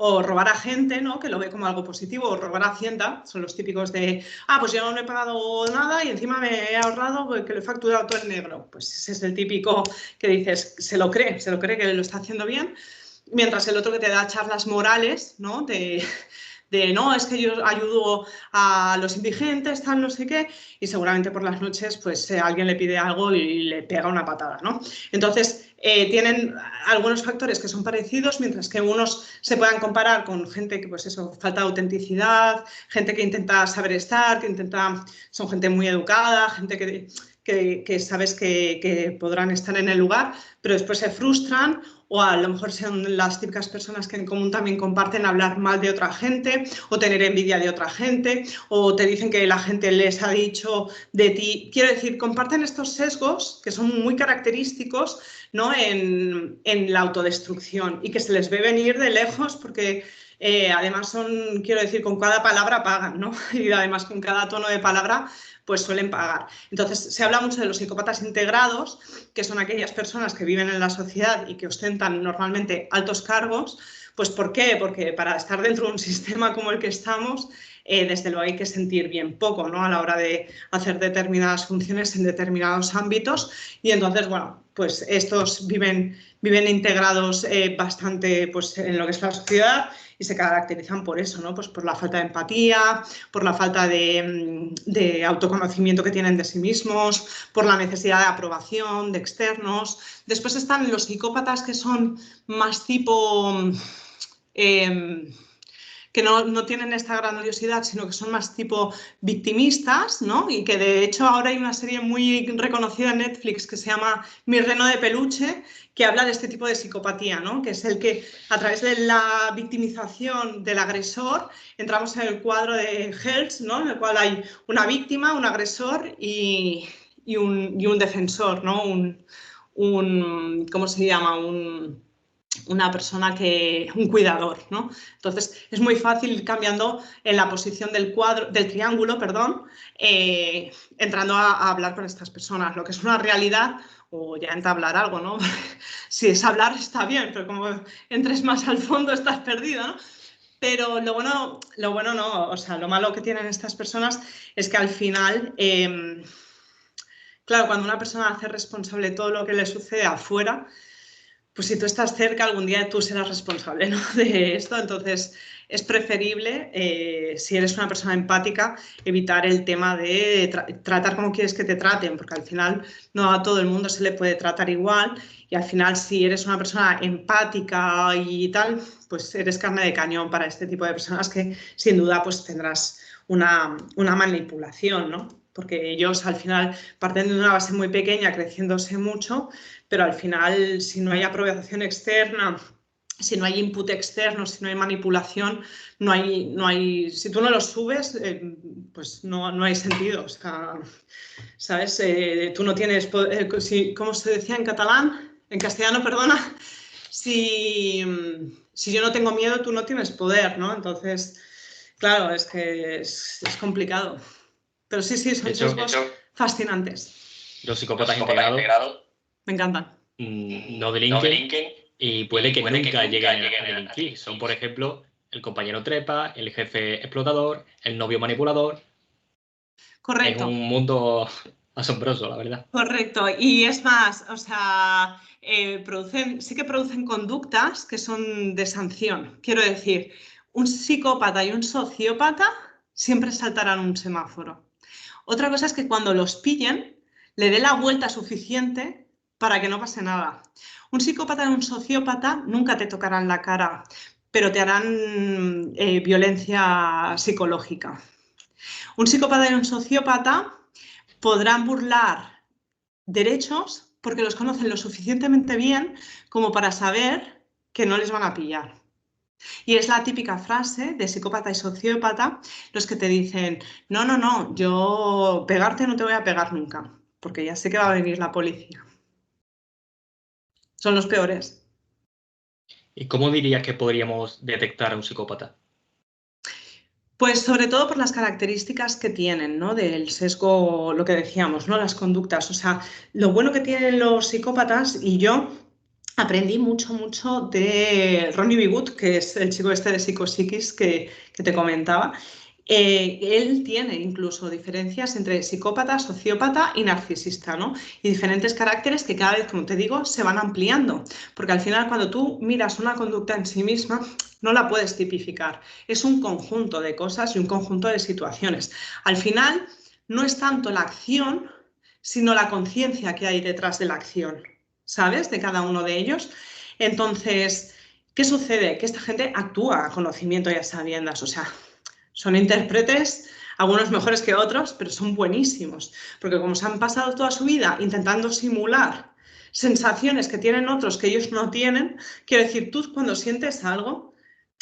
o robar a gente, ¿no?, que lo ve como algo positivo, o robar a Hacienda, son los típicos de, pues yo no he pagado nada y encima me he ahorrado porque lo he facturado todo en negro. Pues ese es el típico que dices, se lo cree que lo está haciendo bien, mientras el otro que te da charlas morales, ¿no?, de no, es que yo ayudo a los indigentes, tal, no sé qué, y seguramente por las noches pues alguien le pide algo y le pega una patada, ¿no? Entonces, tienen algunos factores que son parecidos, mientras que unos se puedan comparar con gente que, pues eso, falta de autenticidad, gente que intenta saber estar, son gente muy educada, gente que sabes que podrán estar en el lugar, pero después se frustran, o a lo mejor son las típicas personas que en común también comparten hablar mal de otra gente o tener envidia de otra gente, o te dicen que la gente les ha dicho de ti. Quiero decir, comparten estos sesgos que son muy característicos, ¿no?, en la autodestrucción, y que se les ve venir de lejos porque además son, quiero decir, con cada palabra pagan, ¿no? Y además con cada tono de palabra pues suelen pagar. Entonces, se habla mucho de los psicópatas integrados, que son aquellas personas que viven en la sociedad y que ostentan normalmente altos cargos. Pues ¿por qué? Porque para estar dentro de un sistema como el que estamos, desde luego hay que sentir bien poco, ¿no?, a la hora de hacer determinadas funciones en determinados ámbitos. Y entonces, bueno, pues estos viven integrados bastante, pues, en lo que es la sociedad, y se caracterizan por eso, ¿no?, pues por la falta de empatía, por la falta de autoconocimiento que tienen de sí mismos, por la necesidad de aprobación de externos. Después están los psicópatas, que son más tipo que no tienen esta grandiosidad, sino que son más tipo victimistas, ¿no? Y que de hecho ahora hay una serie muy reconocida en Netflix que se llama Mi reno de peluche, que habla de este tipo de psicopatía, ¿no?, que es el que a través de la victimización del agresor entramos en el cuadro de Hells, ¿no?, en el cual hay una víctima, un agresor y un defensor, ¿no?, ¿cómo se llama?, una persona un cuidador, ¿no? Entonces, es muy fácil ir cambiando en la posición del triángulo, perdón, entrando a hablar con estas personas, lo que es una realidad, o ya entablar algo, ¿no? Si es hablar está bien, pero como entres más al fondo estás perdido, ¿no? Pero lo bueno no, o sea, lo malo que tienen estas personas es que al final, claro, cuando una persona hace responsable todo lo que le sucede afuera, pues si tú estás cerca, algún día tú serás responsable, ¿no?, de esto. Entonces, es preferible, si eres una persona empática, evitar el tema de tratar como quieres que te traten, porque al final no a todo el mundo se le puede tratar igual, y al final, si eres una persona empática y tal, pues eres carne de cañón para este tipo de personas que sin duda pues tendrás una manipulación, ¿no? Porque ellos al final parten de una base muy pequeña, creciéndose mucho, pero al final, si no hay aprobación externa, si no hay input externo, si no hay manipulación, no hay, si tú no los subes, pues no hay sentido. O sea, ¿sabes? Tú no tienes, ¿cómo se decía en catalán? En castellano, perdona. si yo no tengo miedo, tú no tienes poder, ¿no? Entonces, claro, es que es complicado. Pero sí, son sesgos fascinantes. Los psicópatas integrados me encantan. No delinquen y puede que nunca lleguen a delinquir. Son, por ejemplo, el compañero trepa, el jefe explotador, el novio manipulador. Correcto. Es un mundo asombroso, la verdad. Correcto. Y es más, o sea, sí que producen conductas que son de sanción. Quiero decir, un psicópata y un sociópata siempre saltarán un semáforo. Otra cosa es que cuando los pillen, le dé la vuelta suficiente para que no pase nada. Un psicópata y un sociópata nunca te tocarán la cara, pero te harán violencia psicológica. Un psicópata y un sociópata podrán burlar derechos porque los conocen lo suficientemente bien como para saber que no les van a pillar. Y es la típica frase de psicópata y sociópata, los que te dicen, no, yo pegarte no te voy a pegar nunca, porque ya sé que va a venir la policía. Son los peores. ¿Y cómo dirías que podríamos detectar a un psicópata? Pues sobre todo por las características que tienen, ¿no? Del sesgo, lo que decíamos, ¿no? Las conductas. O sea, lo bueno que tienen los psicópatas, y yo aprendí mucho de Ronnie B. Wood, que es el chico este de Psicopsiquis que te comentaba. Él tiene incluso diferencias entre psicópata, sociópata y narcisista, ¿no? Y diferentes caracteres que cada vez, como te digo, se van ampliando. Porque al final, cuando tú miras una conducta en sí misma, no la puedes tipificar. Es un conjunto de cosas y un conjunto de situaciones. Al final, no es tanto la acción, sino la conciencia que hay detrás de la acción, ¿sabes? De cada uno de ellos. Entonces, ¿qué sucede? Que esta gente actúa a conocimiento y a sabiendas, o sea, son intérpretes, algunos mejores que otros, pero son buenísimos, porque como se han pasado toda su vida intentando simular sensaciones que tienen otros que ellos no tienen, quiero decir, tú cuando sientes algo,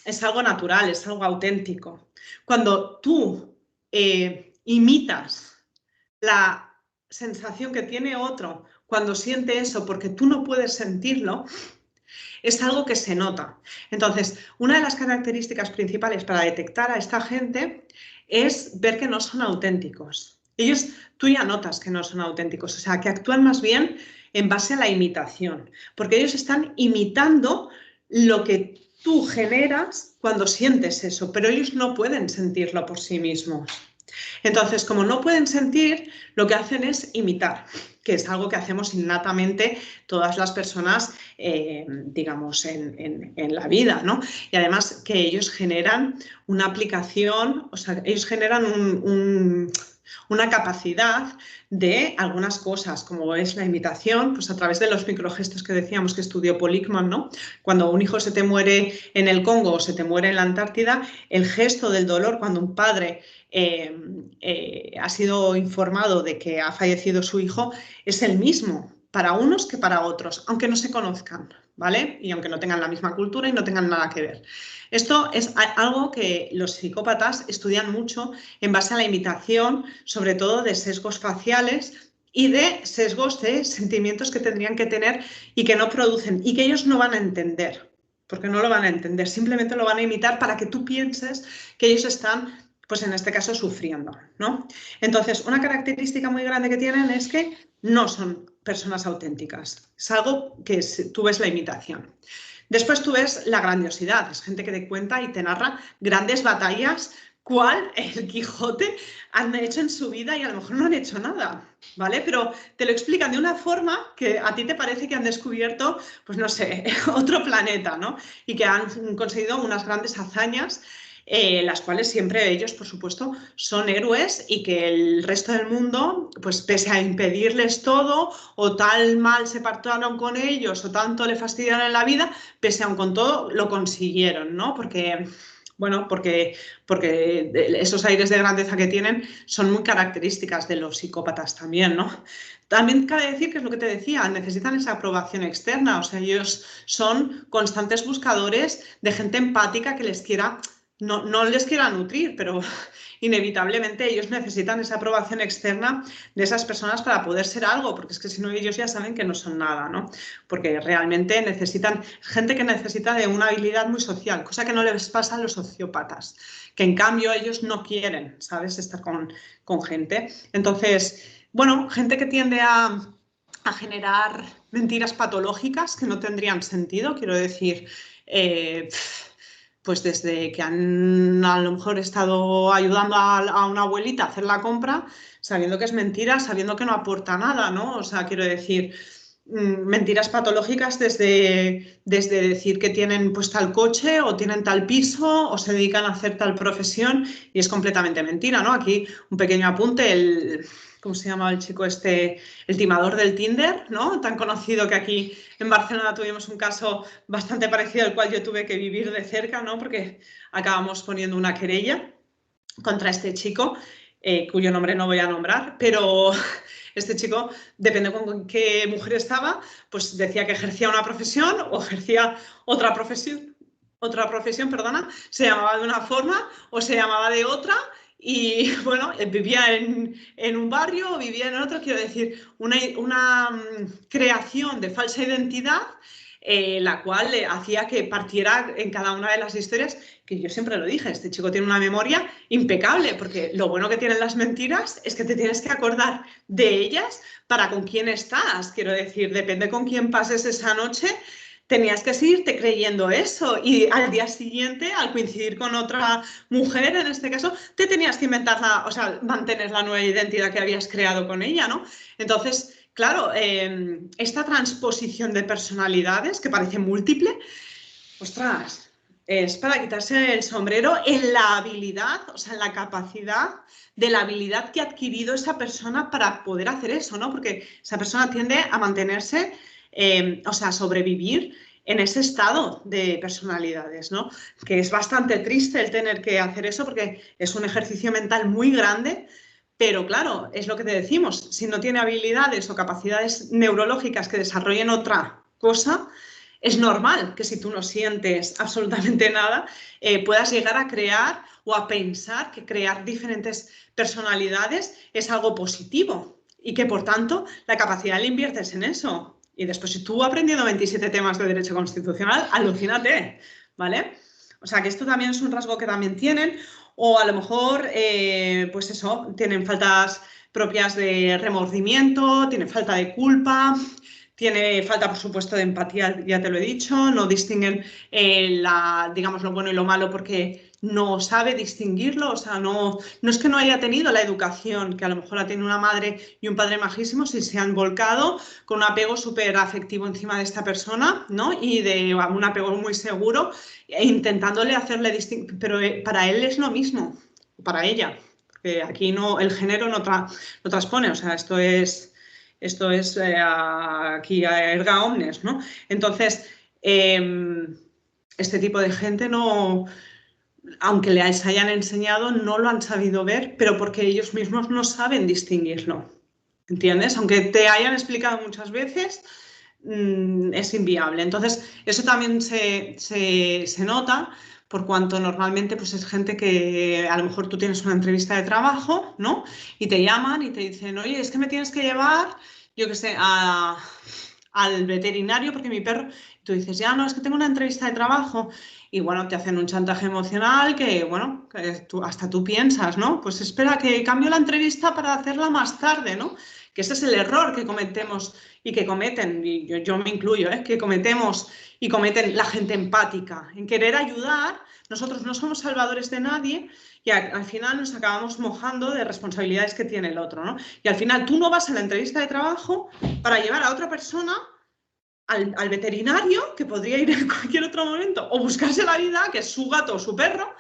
es algo natural, es algo auténtico. Cuando tú imitas la sensación que tiene otro cuando siente eso porque tú no puedes sentirlo, es algo que se nota. Entonces, una de las características principales para detectar a esta gente es ver que no son auténticos. Ellos, tú ya notas que no son auténticos, o sea, que actúan más bien en base a la imitación, porque ellos están imitando lo que tú generas cuando sientes eso, pero ellos no pueden sentirlo por sí mismos. Entonces, como no pueden sentir, lo que hacen es imitar, que es algo que hacemos innatamente todas las personas, digamos, en la vida, ¿no? Y además que ellos generan una aplicación, o sea, ellos generan una capacidad de algunas cosas, como es la imitación, pues a través de los microgestos que decíamos que estudió Polykman, ¿no? Cuando un hijo se te muere en el Congo o se te muere en la Antártida, el gesto del dolor cuando un padre ha sido informado de que ha fallecido su hijo es el mismo para unos que para otros, aunque no se conozcan, ¿vale? Y aunque no tengan la misma cultura y no tengan nada que ver. Esto es algo que los psicópatas estudian mucho en base a la imitación, sobre todo de sesgos faciales y de sesgos de sentimientos que tendrían que tener y que no producen y que ellos no van a entender, porque no lo van a entender, simplemente lo van a imitar para que tú pienses que ellos están, pues en este caso, sufriendo, ¿no? Entonces, una característica muy grande que tienen es que no son personas auténticas. Es algo que tú ves la imitación. Después tú ves la grandiosidad. Es gente que te cuenta y te narra grandes batallas, cual el Quijote han hecho en su vida y a lo mejor no han hecho nada, ¿vale? Pero te lo explican de una forma que a ti te parece que han descubierto, pues no sé, otro planeta, ¿no? Y que han conseguido unas grandes hazañas, las cuales siempre ellos, por supuesto, son héroes y que el resto del mundo, pues pese a impedirles todo o tal mal se portaron con ellos o tanto le fastidiaron en la vida, pese a con todo lo consiguieron, ¿no? Porque, bueno, porque esos aires de grandeza que tienen son muy características de los psicópatas también, ¿no? También cabe decir que es lo que te decía, necesitan esa aprobación externa, o sea, ellos son constantes buscadores de gente empática que les quiera no les quiera nutrir, pero inevitablemente ellos necesitan esa aprobación externa de esas personas para poder ser algo, porque es que si no ellos ya saben que no son nada, ¿no? Porque realmente necesitan, gente que necesita de una habilidad muy social, cosa que no les pasa a los sociópatas, que en cambio ellos no quieren, ¿sabes?, estar con gente. Entonces, bueno, gente que tiende a generar mentiras patológicas que no tendrían sentido, quiero decir, pues desde que han a lo mejor estado ayudando a una abuelita a hacer la compra, sabiendo que es mentira, sabiendo que no aporta nada, ¿no? O sea, quiero decir, mentiras patológicas desde decir que tienen pues tal coche o tienen tal piso o se dedican a hacer tal profesión y es completamente mentira, ¿no? Aquí un pequeño apunte, ¿cómo se llama el chico este? El timador del Tinder, ¿no? Tan conocido que aquí en Barcelona tuvimos un caso bastante parecido al cual yo tuve que vivir de cerca, ¿no? Porque acabamos poniendo una querella contra este chico, cuyo nombre no voy a nombrar, pero este chico, depende con qué mujer estaba, pues decía que ejercía una profesión o ejercía otra profesión, perdona, se llamaba de una forma o se llamaba de otra. Y bueno, vivía en un barrio, vivía en otro, quiero decir, una creación de falsa identidad, la cual hacía que partiera en cada una de las historias, que yo siempre lo dije, este chico tiene una memoria impecable, porque lo bueno que tienen las mentiras es que te tienes que acordar de ellas para con quién estás, quiero decir, depende con quién pases esa noche. Tenías que seguirte creyendo eso y al día siguiente, al coincidir con otra mujer, en este caso, te tenías que inventar, o sea, mantener la nueva identidad que habías creado con ella, ¿no? Entonces, claro, esta transposición de personalidades, que parece múltiple, ostras, es para quitarse el sombrero en la habilidad, o sea, en la capacidad de la habilidad que ha adquirido esa persona para poder hacer eso, ¿no? Porque esa persona tiende a mantenerse, o sea, a sobrevivir en ese estado de personalidades, ¿no? Que es bastante triste el tener que hacer eso porque es un ejercicio mental muy grande, pero claro, es lo que te decimos, si no tiene habilidades o capacidades neurológicas que desarrollen otra cosa, es normal que si tú no sientes absolutamente nada, puedas llegar a crear o a pensar que crear diferentes personalidades es algo positivo y que, por tanto, la capacidad la inviertes en eso. Y después, si tú aprendiendo 27 temas de derecho constitucional, alucínate, ¿vale? O sea, que esto también es un rasgo que también tienen, o a lo mejor, pues eso, tienen faltas propias de remordimiento, tienen falta de culpa, tiene falta, por supuesto, de empatía, ya te lo he dicho, no distinguen digamos, lo bueno y lo malo porque no sabe distinguirlo, o sea, no es que no haya tenido la educación que a lo mejor ha tenido una madre y un padre majísimos y se han volcado con un apego súper afectivo encima de esta persona, ¿no? Y de un apego muy seguro, intentándole hacerle distinguir, pero para él es lo mismo, para ella, porque aquí no, el género no transpone, o sea, esto es aquí a erga omnes, ¿no? Entonces, este tipo de gente no, aunque les hayan enseñado, no lo han sabido ver, pero porque ellos mismos no saben distinguirlo, ¿entiendes? Aunque te hayan explicado muchas veces, es inviable. Entonces, eso también se nota por cuanto normalmente pues, es gente que a lo mejor tú tienes una entrevista de trabajo, ¿no? Y te llaman y te dicen, oye, es que me tienes que llevar, yo qué sé, al veterinario porque mi perro... Y tú dices, ya, no, es que tengo una entrevista de trabajo. Y bueno, te hacen un chantaje emocional que, bueno, que hasta tú piensas, ¿no? Pues espera que cambio la entrevista para hacerla más tarde, ¿no? Que ese es el error que cometemos y que cometen, y yo me incluyo, que cometemos y cometen la gente empática, en querer ayudar. Nosotros no somos salvadores de nadie y al final nos acabamos mojando de responsabilidades que tiene el otro, ¿no? Y al final tú no vas a la entrevista de trabajo para llevar a otra persona al veterinario, que podría ir en cualquier otro momento, o buscarse la vida, que es su gato o su perro,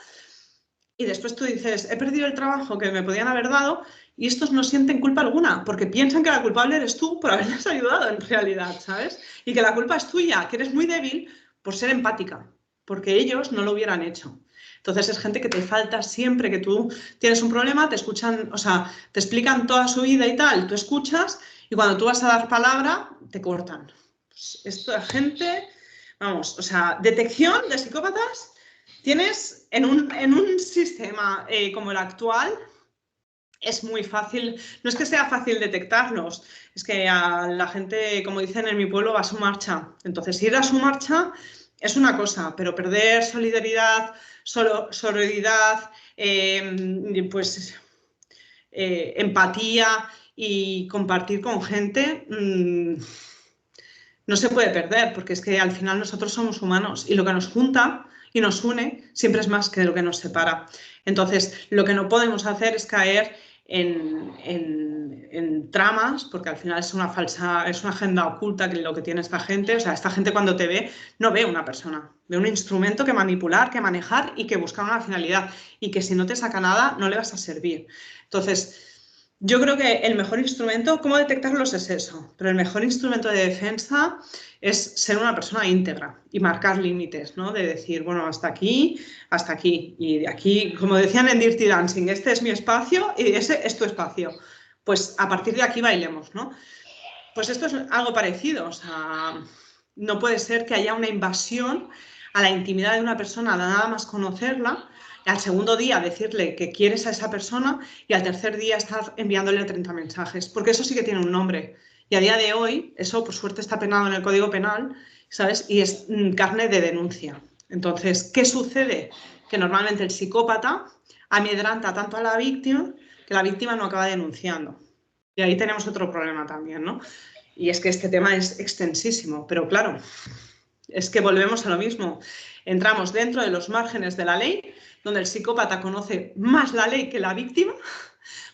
y después tú dices, he perdido el trabajo que me podían haber dado, y estos no sienten culpa alguna, porque piensan que la culpable eres tú por haberles ayudado en realidad, ¿sabes? Y que la culpa es tuya, que eres muy débil por ser empática, porque ellos no lo hubieran hecho. Entonces es gente que te falta siempre que tú tienes un problema, te escuchan, o sea, te explican toda su vida y tal, tú escuchas, y cuando tú vas a dar palabra, te cortan. Pues esta gente, vamos, o sea, detección de psicópatas Tienes en un sistema como el actual, es muy fácil, no es que sea fácil detectarlos, es que a la gente, como dicen en mi pueblo, va a su marcha. Entonces, ir a su marcha es una cosa, pero perder solidaridad, sororidad, pues empatía y compartir con gente, no se puede perder, porque es que al final nosotros somos humanos y lo que nos junta y nos une siempre es más que lo que nos separa. Entonces, lo que no podemos hacer es caer en tramas, porque al final es una agenda oculta que lo que tiene esta gente. O sea, esta gente cuando te ve, no ve una persona, ve un instrumento que manipular, que manejar y que buscar una finalidad. Y que si no te saca nada, no le vas a servir. Entonces, yo creo que el mejor instrumento, ¿cómo detectarlos? Es eso, pero el mejor instrumento de defensa es ser una persona íntegra y marcar límites, ¿no? De decir, bueno, hasta aquí, y de aquí, como decían en Dirty Dancing, este es mi espacio y ese es tu espacio. Pues a partir de aquí bailemos, ¿no? Pues esto es algo parecido, o sea, no puede ser que haya una invasión a la intimidad de una persona nada más conocerla, al segundo día decirle que quieres a esa persona y al tercer día estar enviándole 30 mensajes, porque eso sí que tiene un nombre. Y a día de hoy, eso por suerte está penado en el Código Penal, ¿sabes? Y es carne de denuncia. Entonces, ¿qué sucede? Que normalmente el psicópata amedrenta tanto a la víctima que la víctima no acaba denunciando. Y ahí tenemos otro problema también, ¿no? Y es que este tema es extensísimo, pero claro, es que volvemos a lo mismo. Entramos dentro de los márgenes de la ley, donde el psicópata conoce más la ley que la víctima,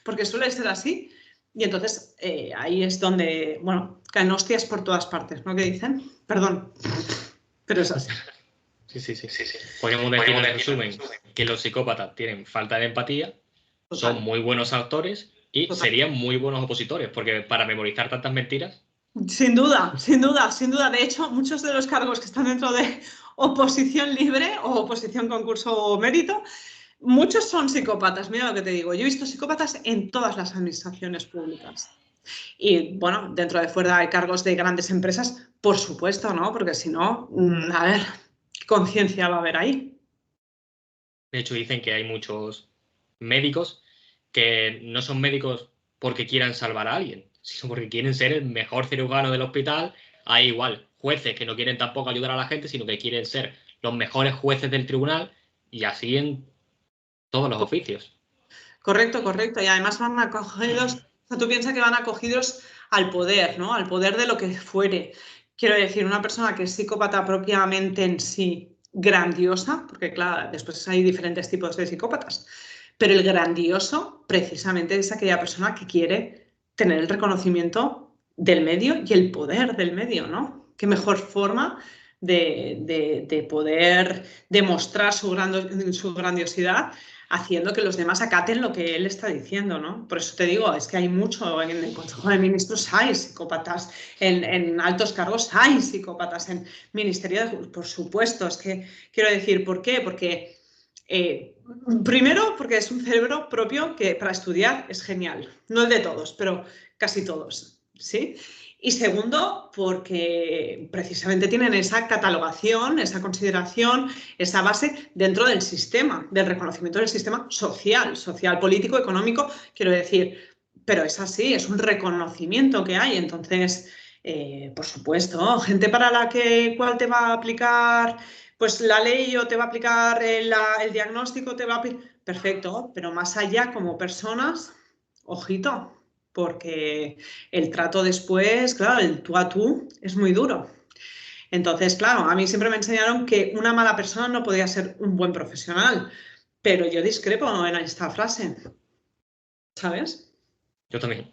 porque suele ser así. Y entonces ahí es donde, bueno, caen hostias por todas partes, ¿no? ¿Qué dicen? Perdón, pero es así. Sí. Podríamos decir en resumen que los psicópatas tienen falta de empatía, son muy buenos actores y serían muy buenos opositores, porque para memorizar tantas mentiras. Sin duda. De hecho, muchos de los cargos que están dentro de oposición libre o oposición concurso o mérito, muchos son psicópatas. Mira lo que te digo. Yo he visto psicópatas en todas las administraciones públicas. Y bueno, dentro de fuera hay cargos de grandes empresas, por supuesto, ¿no? Porque si no, a ver, ¿qué conciencia va a haber ahí? De hecho, dicen que hay muchos médicos que no son médicos porque quieran salvar a alguien, sino porque quieren ser el mejor cirujano del hospital. Hay igual jueces que no quieren tampoco ayudar a la gente, sino que quieren ser los mejores jueces del tribunal, y así en todos los oficios. Correcto. Y además van acogidos, o sea, tú piensas que van acogidos al poder, ¿no? Al poder de lo que fuere. Quiero decir, una persona que es psicópata propiamente en sí, grandiosa, porque claro, después hay diferentes tipos de psicópatas, pero el grandioso precisamente es aquella persona que quiere tener el reconocimiento del medio y el poder del medio, ¿no? Qué mejor forma de poder demostrar su grandiosidad haciendo que los demás acaten lo que él está diciendo, ¿no? Por eso te digo, es que hay mucho, en el Consejo de Ministros hay psicópatas, en altos cargos hay psicópatas, en Ministerio de Justicia, por supuesto. Es que quiero decir, ¿por qué? Porque primero, porque es un cerebro propio que para estudiar es genial. No el de todos, pero casi todos, ¿sí? Y segundo, porque precisamente tienen esa catalogación, esa consideración, esa base dentro del sistema, del reconocimiento del sistema social, político, económico, quiero decir. Pero es así, es un reconocimiento que hay. Entonces, por supuesto, gente para la cual te va a aplicar pues la ley o te va a aplicar el diagnóstico, te va a perfecto, pero más allá como personas, ojito, porque el trato después, claro, el tú a tú es muy duro. Entonces, claro, a mí siempre me enseñaron que una mala persona no podía ser un buen profesional, pero yo discrepo en esta frase, ¿sabes? Yo también.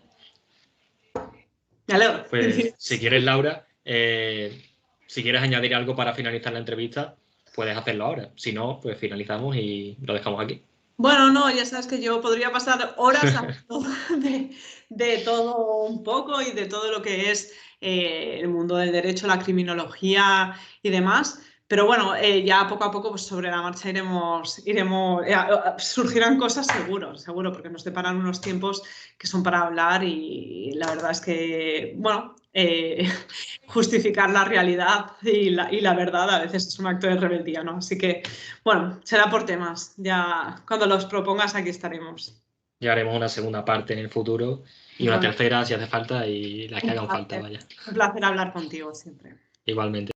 Me alegro. Pues si quieres, Laura, si quieres añadir algo para finalizar la entrevista, puedes hacerlo ahora. Si no, pues finalizamos y lo dejamos aquí. Bueno, no, ya sabes que yo podría pasar horas hablando de todo un poco y de todo lo que es el mundo del derecho, la criminología y demás. Pero bueno, ya poco a poco pues sobre la marcha surgirán cosas seguro, porque nos deparan unos tiempos que son para hablar y la verdad es que, bueno, justificar la realidad y la verdad a veces es un acto de rebeldía, ¿no? Así que, bueno, será por temas. Ya cuando los propongas aquí estaremos. Ya haremos una segunda parte en el futuro y una Bueno, tercera si hace falta y las que hagan falta, vaya. un placer hablar contigo siempre. Igualmente.